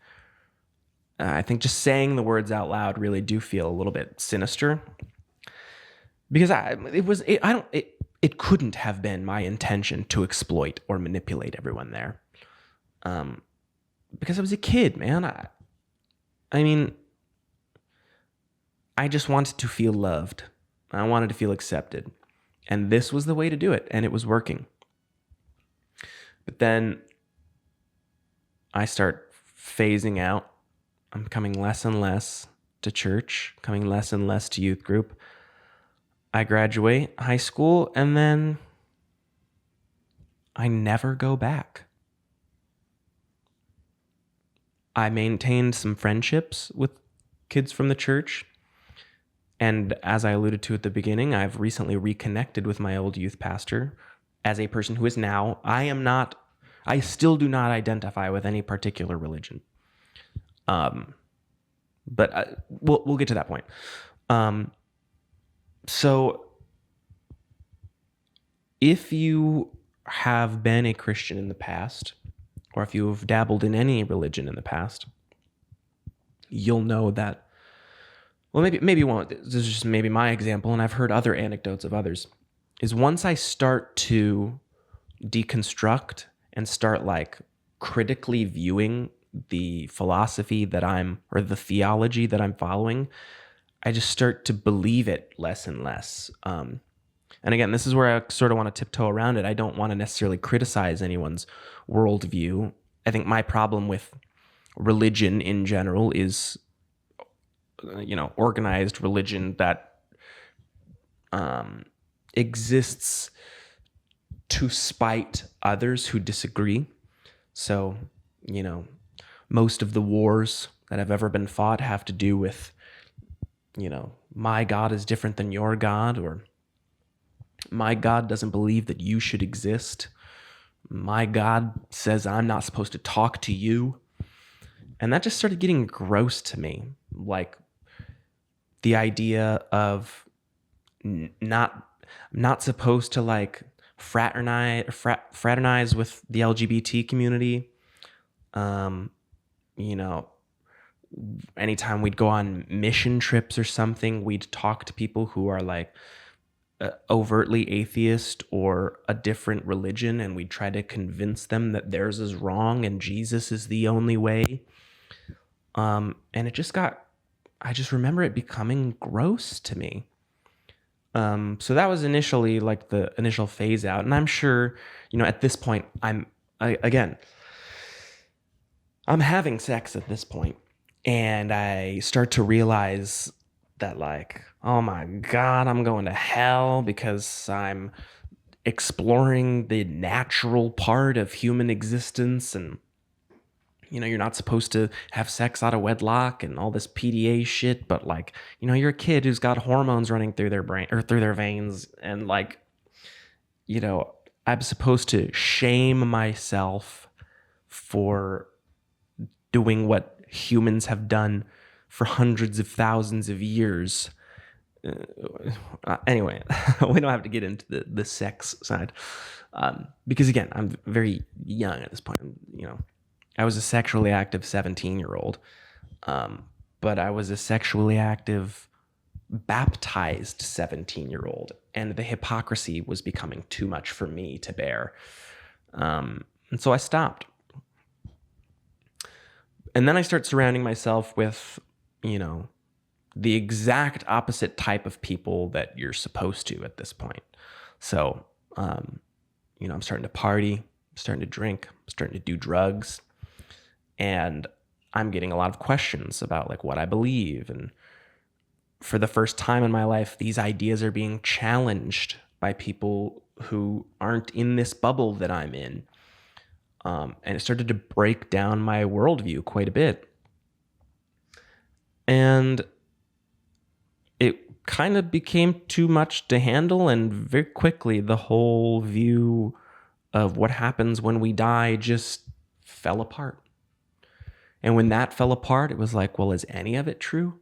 just saying the words out loud really do feel a little bit sinister, because it couldn't have been my intention to exploit or manipulate everyone there. Because I was a kid, man. I mean, I just wanted to feel loved. I wanted to feel accepted. And this was the way to do it, and it was working. But then I start phasing out. I'm coming less and less to church, coming less and less to youth group. I graduate high school, and then I never go back. I maintained some friendships with kids from the church. And as I alluded to at the beginning, I've recently reconnected with my old youth pastor as a person who is now, I still do not identify with any particular religion. But we'll get to that point. So if you have been a Christian in the past, or if you have dabbled in any religion in the past, you'll know that, well, maybe you won't. This is just maybe my example, and I've heard other anecdotes of others, is once I start to deconstruct and start like critically viewing the philosophy or the theology that I'm following, I just start to believe it less and less. And again, this is where I sort of want to tiptoe around it. I don't want to necessarily criticize anyone's worldview. I think my problem with religion in general is, organized religion that exists to spite others who disagree. So, most of the wars that have ever been fought have to do with, my God is different than your God, or my God doesn't believe that you should exist. My God says I'm not supposed to talk to you. And that just started getting gross to me. Like the idea of not supposed to like fraternize with the LGBT community. Anytime we'd go on mission trips or something, we'd talk to people who are like overtly atheist or a different religion, and we'd try to convince them that theirs is wrong and Jesus is the only way. And I just remember it becoming gross to me. So that was initially like the initial phase out. And I'm sure, at this point, I'm having sex at this point, and I start to realize that like, oh my God, I'm going to hell because I'm exploring the natural part of human existence. And, you're not supposed to have sex out of wedlock and all this PDA shit, but like, you're a kid who's got hormones running through their brain or through their veins. And like, I'm supposed to shame myself for doing what humans have done for hundreds of thousands of years. Anyway, we don't have to get into the sex side. Because again, I'm very young at this point. I was a sexually active 17-year-old, but I was a sexually active baptized 17-year-old, and the hypocrisy was becoming too much for me to bear. And so I stopped. And then I start surrounding myself with, the exact opposite type of people that you're supposed to at this point. So, I'm starting to party, I'm starting to drink, I'm starting to do drugs. And I'm getting a lot of questions about like what I believe. And for the first time in my life, these ideas are being challenged by people who aren't in this bubble that I'm in. And it started to break down my worldview quite a bit. And it kind of became too much to handle. And very quickly, the whole view of what happens when we die just fell apart. And when that fell apart, it was like, well, is any of it true?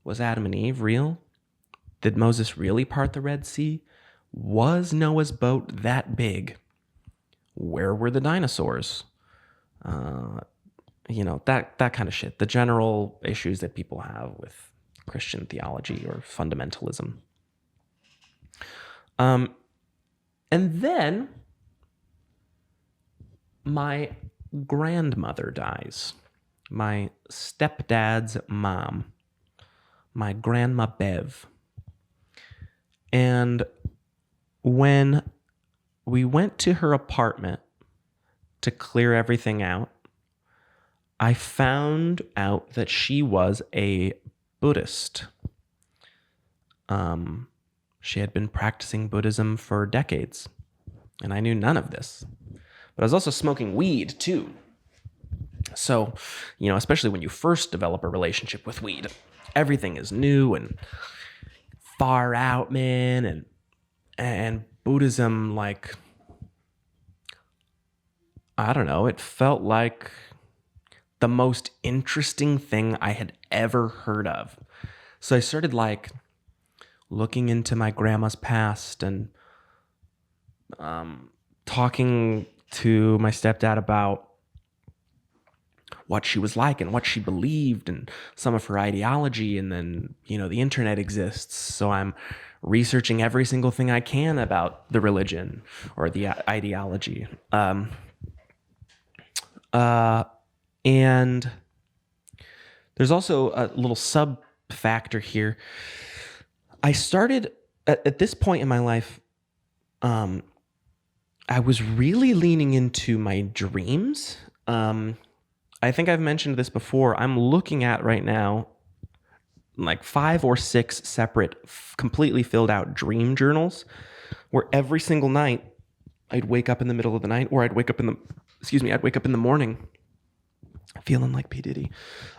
Was Adam and Eve real? Did Moses really part the Red Sea? Was Noah's boat that big? Where were the dinosaurs? That kind of shit. The general issues that people have with Christian theology or fundamentalism. And then my grandmother dies. My stepdad's mom, my grandma Bev. And when we went to her apartment to clear everything out, I found out that she was a Buddhist. She had been practicing Buddhism for decades, and I knew none of this. But I was also smoking weed too. So, especially when you first develop a relationship with weed, everything is new and far out, man. And Buddhism, like, I don't know, it felt like the most interesting thing I had ever heard of. So I started like looking into my grandma's past and talking to my stepdad about what she was like and what she believed and some of her ideology. And then, the internet exists. So I'm researching every single thing I can about the religion or the ideology. And there's also a little sub factor here. I started at this point in my life, I was really leaning into my dreams. I think I've mentioned this before. I'm looking at right now like 5 or 6 separate, completely filled out dream journals where every single night I'd wake up in the middle of the night, or I'd wake up in the morning feeling like P. Diddy.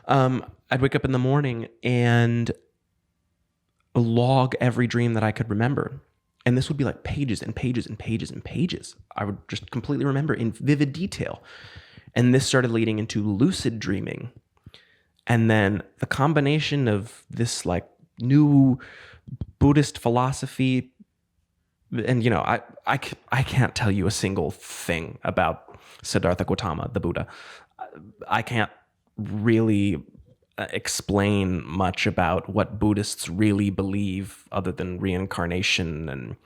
I'd wake up in the morning and log every dream that I could remember. And this would be like pages and pages and pages and pages. I would just completely remember in vivid detail. And this started leading into lucid dreaming. And then the combination of this like new Buddhist philosophy, and I can't tell you a single thing about Siddhartha Gautama, the Buddha. I can't really explain much about what Buddhists really believe other than reincarnation. And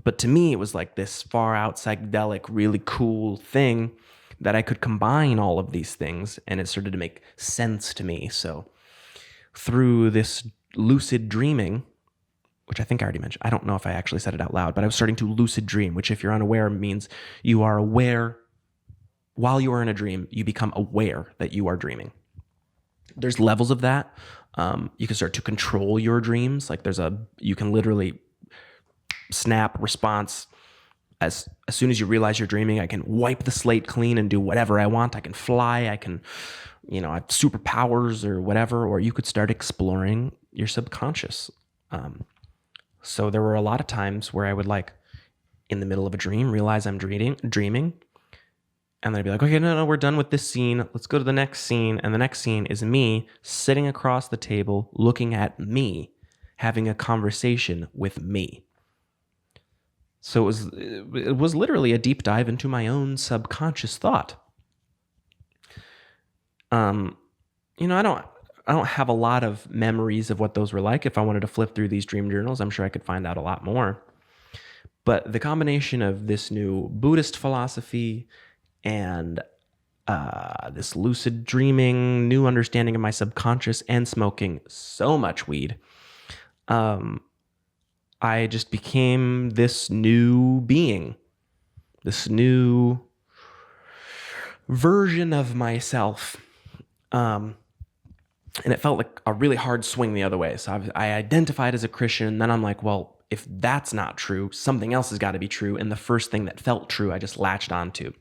but to me, it was like this far out psychedelic, really cool thing that I could combine all of these things, and it started to make sense to me. So through this lucid dreaming, which I think I already mentioned, I don't know if I actually said it out loud, but I was starting to lucid dream, which if you're unaware means you are aware. While you are in a dream, you become aware that you are dreaming. There's levels of that. You can start to control your dreams. Like you can literally snap response. As soon as you realize you're dreaming, I can wipe the slate clean and do whatever I want. I can fly. I can, I have superpowers or whatever. Or you could start exploring your subconscious. So there were a lot of times where I would in the middle of a dream, realize I'm dreaming. And then I'd be like, okay, no, we're done with this scene. Let's go to the next scene. And the next scene is me sitting across the table, looking at me, having a conversation with me. So it was literally a deep dive into my own subconscious thought. I don't have a lot of memories of what those were like. If I wanted to flip through these dream journals, I'm sure I could find out a lot more. But the combination of this new Buddhist philosophy and this lucid dreaming, new understanding of my subconscious, and smoking so much weed, I just became this new being, this new version of myself. And it felt like a really hard swing the other way. So I identified as a Christian, and then I'm like, well, if that's not true, something else has got to be true. And the first thing that felt true, I just latched onto.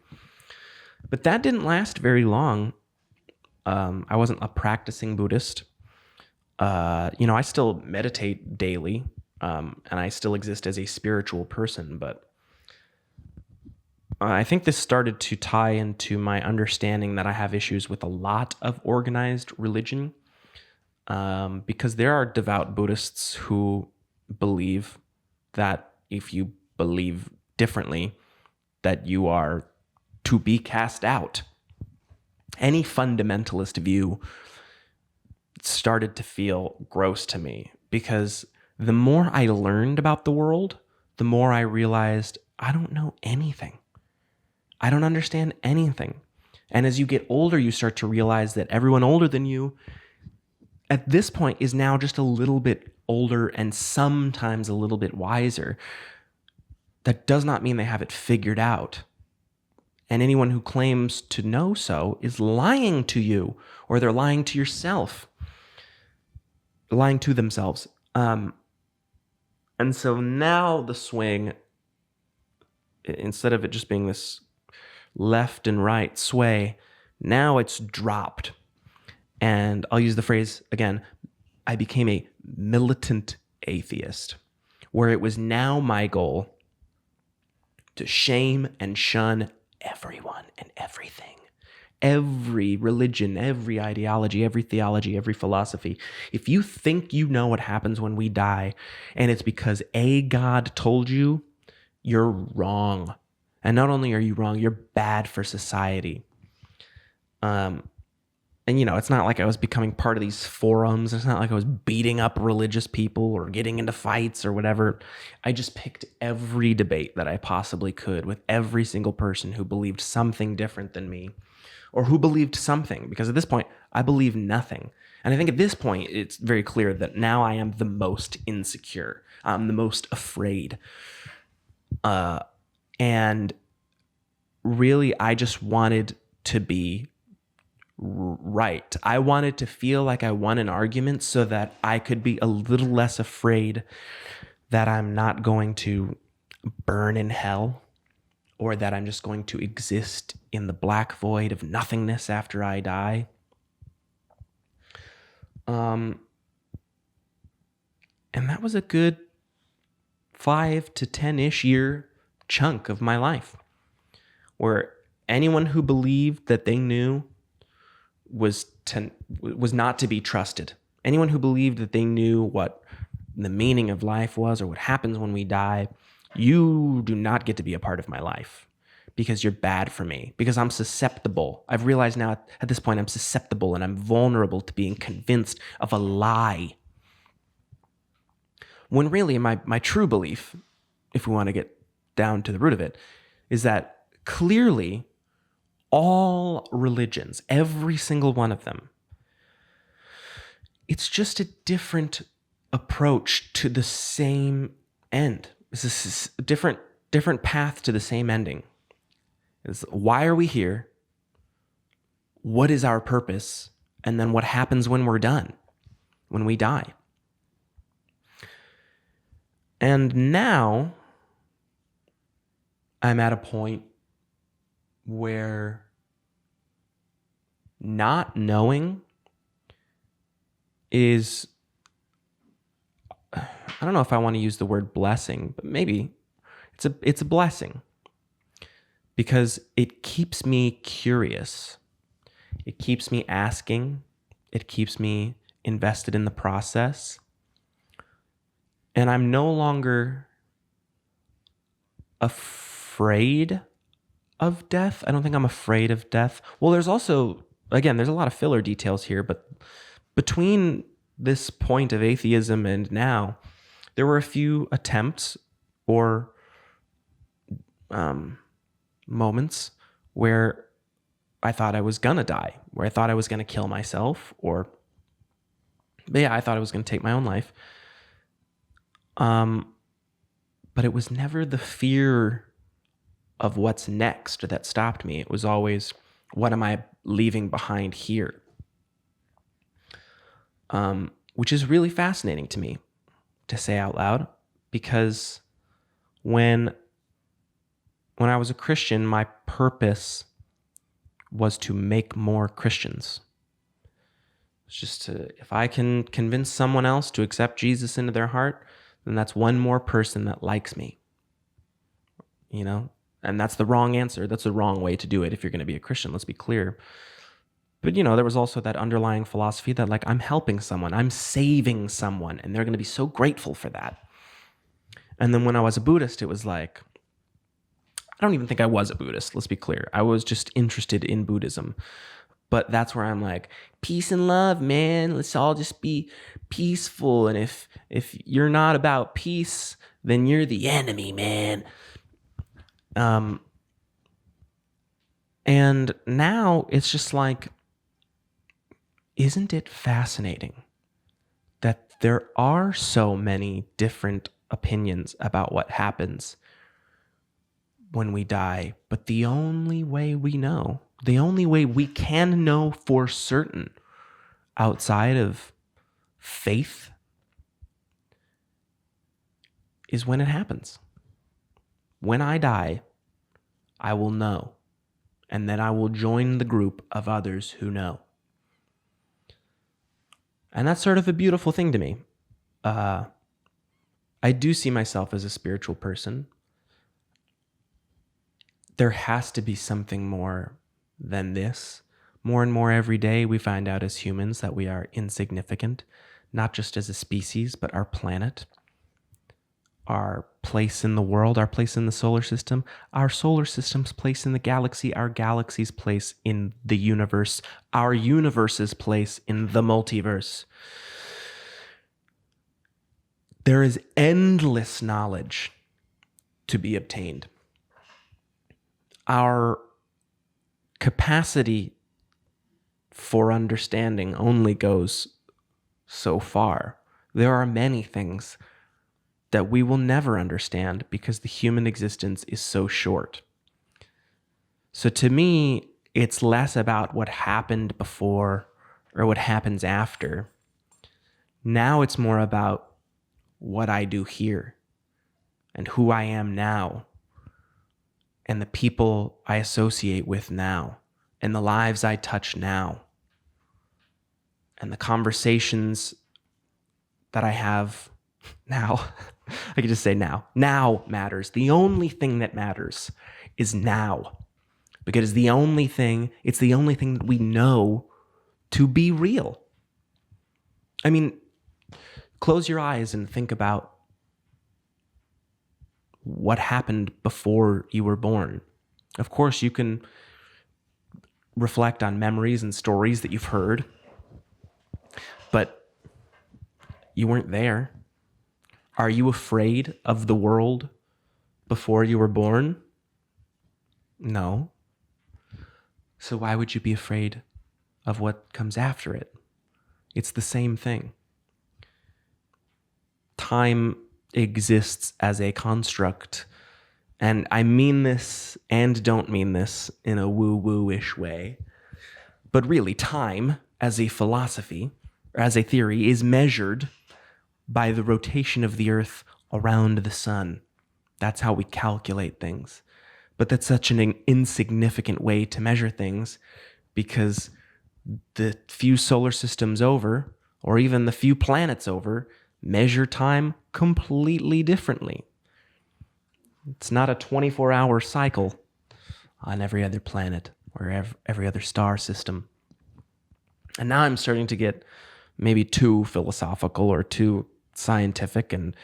But that didn't last very long. I wasn't a practicing Buddhist. I still meditate daily, and I still exist as a spiritual person. But I think this started to tie into my understanding that I have issues with a lot of organized religion, because there are devout Buddhists who believe that if you believe differently, that you are to be cast out. Any fundamentalist view started to feel gross to me, because the more I learned about the world, the more I realized I don't know anything. I don't understand anything. And as you get older, you start to realize that everyone older than you at this point is now just a little bit older and sometimes a little bit wiser. That does not mean they have it figured out. And anyone who claims to know so is lying to you, or they're lying to yourself, lying to themselves. And so now the swing, instead of it just being this left and right sway, now it's dropped. And I'll use the phrase again, I became a militant atheist, where it was now my goal to shame and shun everyone and everything, every religion, every ideology, every theology, every philosophy. If you think you know what happens when we die, and it's because a God told you, you're wrong. And not only are you wrong, you're bad for society. And, it's not like I was becoming part of these forums. It's not like I was beating up religious people or getting into fights or whatever. I just picked every debate that I possibly could with every single person who believed something different than me or who believed something. Because at this point, I believe nothing. And I think at this point, it's very clear that now I am the most insecure. I'm the most afraid. And really, I just wanted to be right. I wanted to feel like I won an argument so that I could be a little less afraid that I'm not going to burn in hell or that I'm just going to exist in the black void of nothingness after I die. And that was a good 5 to 10-ish year chunk of my life where anyone who believed that they knew was not to be trusted. Anyone who believed that they knew what the meaning of life was or what happens when we die, you do not get to be a part of my life because you're bad for me, because I'm susceptible. I've realized now at this point I'm susceptible and I'm vulnerable to being convinced of a lie. When really my true belief, if we want to get down to the root of it, is that clearly all religions, every single one of them, it's just a different approach to the same end. It's a different path to the same ending. It's why are we here? What is our purpose? And then what happens when we're done, when we die? And now I'm at a point where not knowing is, I don't know if I want to use the word blessing, but maybe it's a blessing because it keeps me curious. It keeps me asking. It keeps me invested in the process. And I'm no longer afraid of death. I don't think I'm afraid of death. Well, there's also, again, there's a lot of filler details here, but between this point of atheism and now, there were a few attempts or moments where I thought I was gonna die, where I thought I was gonna kill myself, I thought I was gonna take my own life. But it was never the fear of what's next that stopped me. It was always, what am I leaving behind here? Which is really fascinating to me to say out loud, because when I was a Christian, my purpose was to make more Christians. It's just if I can convince someone else to accept Jesus into their heart, then that's one more person that likes me. And that's the wrong answer. That's the wrong way to do it if you're going to be a Christian, let's be clear. But, there was also that underlying philosophy that, like, I'm helping someone, I'm saving someone, and they're going to be so grateful for that. And then when I was a Buddhist, it was like, I don't even think I was a Buddhist, let's be clear. I was just interested in Buddhism. But that's where I'm like, peace and love, man. Let's all just be peaceful. And if you're not about peace, then you're the enemy, man. And now it's just like, isn't it fascinating that there are so many different opinions about what happens when we die, but the only way we know, the only way we can know for certain outside of faith is when it happens. When I die, I will know, and then I will join the group of others who know. And that's sort of a beautiful thing to me. I do see myself as a spiritual person. There has to be something more than this. More and more every day, we find out as humans that we are insignificant, not just as a species, but our planet. our place in the world, our place in the solar system, our solar system's place in the galaxy, our galaxy's place in the universe, our universe's place in the multiverse. There is endless knowledge to be obtained. Our capacity for understanding only goes so far. There are many things that we will never understand because the human existence is so short. So to me, it's less about what happened before or what happens after. Now it's more about what I do here and who I am now and the people I associate with now and the lives I touch now and the conversations that I have now. I could just say now. Now matters. The only thing that matters is now. Because it's the only thing that we know to be real. I mean, close your eyes and think about what happened before you were born. Of course, you can reflect on memories and stories that you've heard, but you weren't there. Are you afraid of the world before you were born? No. So why would you be afraid of what comes after it? It's the same thing. Time exists as a construct, and I mean this and don't mean this in a woo-woo-ish way, but really time as a philosophy, or as a theory, is measured by the rotation of the earth around the sun. That's how we calculate things. But that's such an insignificant way to measure things because the few solar systems over, or even the few planets over, measure time completely differently. It's not a 24-hour cycle on every other planet or every other star system. And now I'm starting to get maybe too philosophical or too scientific, and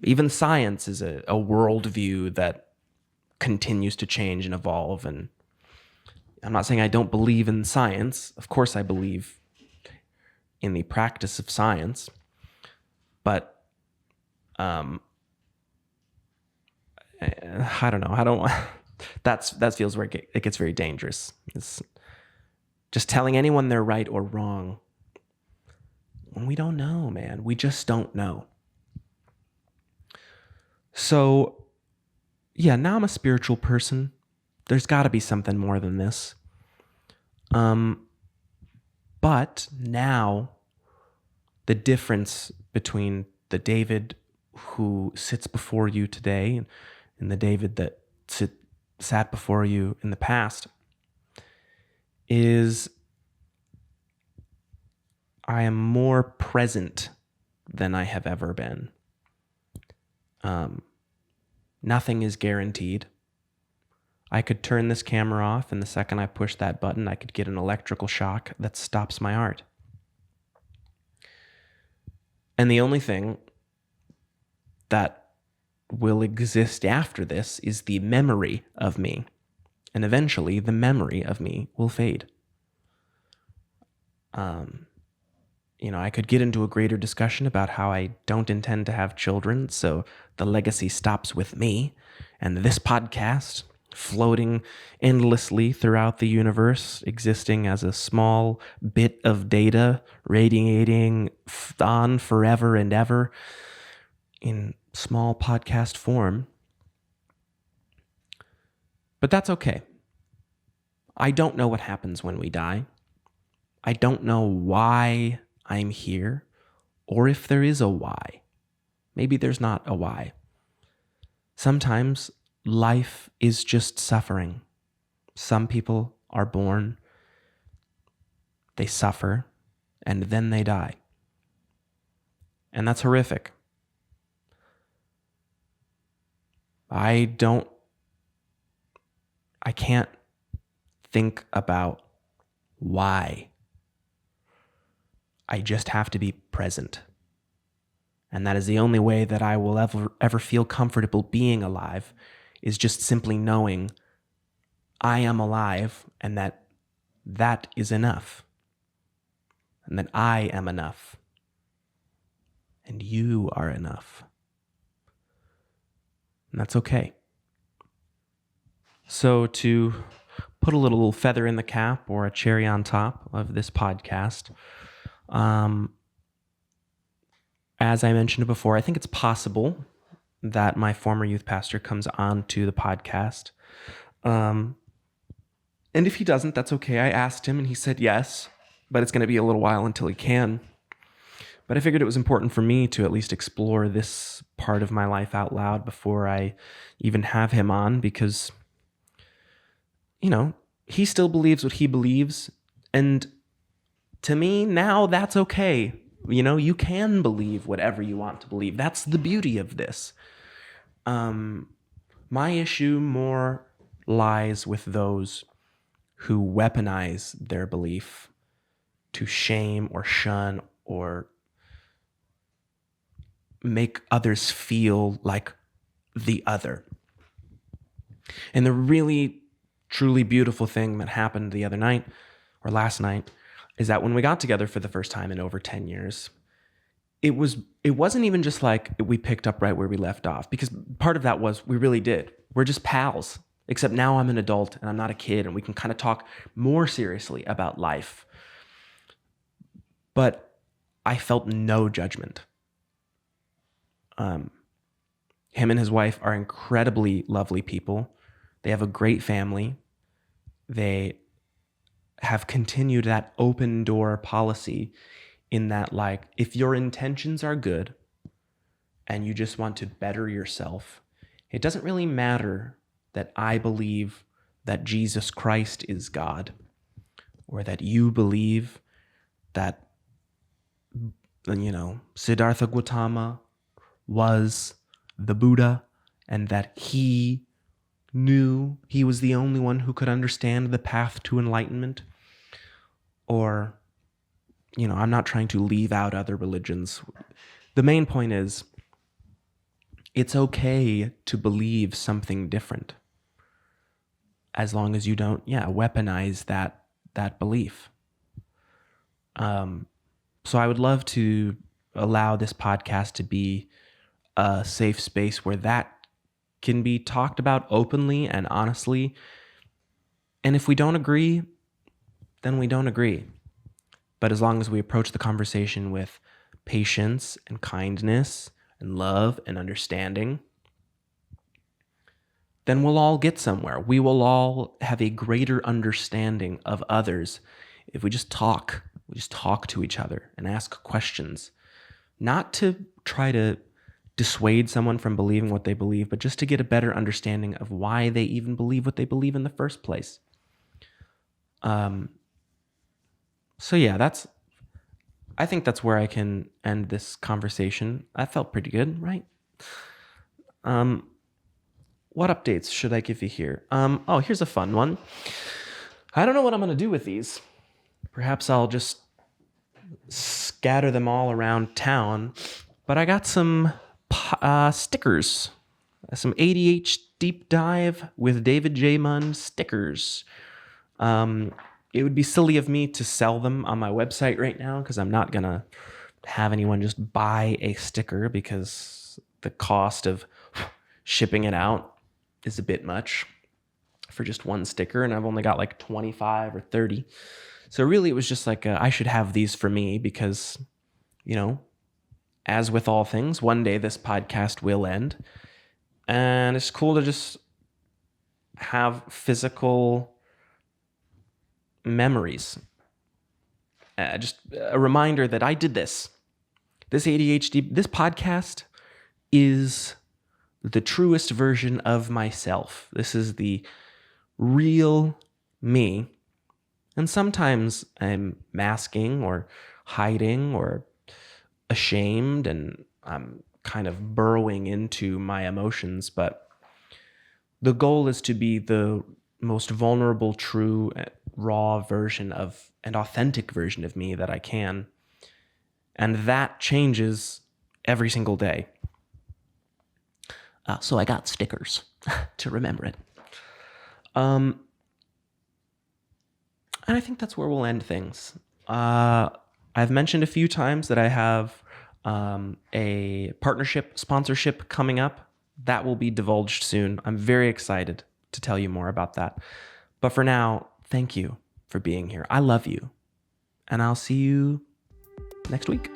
even science is a worldview that continues to change and evolve. And I'm not saying I don't believe in science. Of course I believe in the practice of science, but I don't know. That feels where it gets very dangerous. It's just telling anyone they're right or wrong. We don't know, man. We just don't know. So yeah, now I'm a spiritual person. There's got to be something more than this. But now the difference between the David who sits before you today and the David that sat before you in the past is I am more present than I have ever been. Nothing is guaranteed. I could turn this camera off, and the second I push that button, I could get an electrical shock that stops my art. And the only thing that will exist after this is the memory of me. And eventually, the memory of me will fade. I could get into a greater discussion about how I don't intend to have children, so the legacy stops with me, and this podcast floating endlessly throughout the universe, existing as a small bit of data, radiating on forever and ever in small podcast form. But that's okay. I don't know what happens when we die. I don't know why I'm here, or if there is a why. Maybe there's not a why. Sometimes life is just suffering. Some people are born, they suffer, and then they die. And that's horrific. I can't think about why. I just have to be present. And that is the only way that I will ever feel comfortable being alive, is just simply knowing I am alive and that is enough. And that I am enough. And you are enough. And that's okay. So to put a little feather in the cap or a cherry on top of this podcast, as I mentioned before, I think it's possible that my former youth pastor comes on to the podcast. And if he doesn't, that's okay. I asked him and he said yes, but it's going to be a little while until he can. But I figured it was important for me to at least explore this part of my life out loud before I even have him on, because, he still believes what he believes. And to me, now that's okay. You can believe whatever you want to believe. That's the beauty of this. My issue more lies with those who weaponize their belief to shame or shun or make others feel like the other. And the really, truly beautiful thing that happened the other night, or last night, is that when we got together for the first time in over 10 years, it wasn't even just like we picked up right where we left off, because part of that was we really did. We're just pals, except now I'm an adult and I'm not a kid, and we can kind of talk more seriously about life. But I felt no judgment. Him and his wife are incredibly lovely people. They have a great family. They have continued that open door policy in that, like, if your intentions are good and you just want to better yourself, it doesn't really matter that I believe that Jesus Christ is God, or that you believe that, Siddhartha Gautama was the Buddha and that he knew he was the only one who could understand the path to enlightenment. Or, I'm not trying to leave out other religions. The main point is, it's okay to believe something different, as long as you don't, weaponize that belief. So I would love to allow this podcast to be a safe space where that can be talked about openly and honestly. And if we don't agree, then we don't agree. But as long as we approach the conversation with patience and kindness and love and understanding, then we'll all get somewhere. We will all have a greater understanding of others if we just talk. We just talk to each other and ask questions, not to try to dissuade someone from believing what they believe, but just to get a better understanding of why they even believe what they believe in the first place. So yeah, I think that's where I can end this conversation. That felt pretty good, right? What updates should I give you here? Here's a fun one. I don't know what I'm going to do with these. Perhaps I'll just scatter them all around town, but I got some stickers, some A.D.H.Deep-Dive with David J. Mund stickers. It would be silly of me to sell them on my website right now, because I'm not going to have anyone just buy a sticker, because the cost of shipping it out is a bit much for just one sticker, and I've only got like 25 or 30. So really it was just like, I should have these for me, because, as with all things, one day this podcast will end, and it's cool to just have physical memories. Just a reminder that I did this. This podcast is the truest version of myself. This is the real me. And sometimes I'm masking or hiding or ashamed, and I'm kind of burrowing into my emotions, but the goal is to be the most vulnerable, true, raw version of, and authentic version of me that I can. And that changes every single day. So I got stickers to remember it. And I think that's where we'll end things. I've mentioned a few times that I have a partnership sponsorship coming up. That will be divulged soon. I'm very excited to tell you more about that. But for now, thank you for being here. I love you. And I'll see you next week.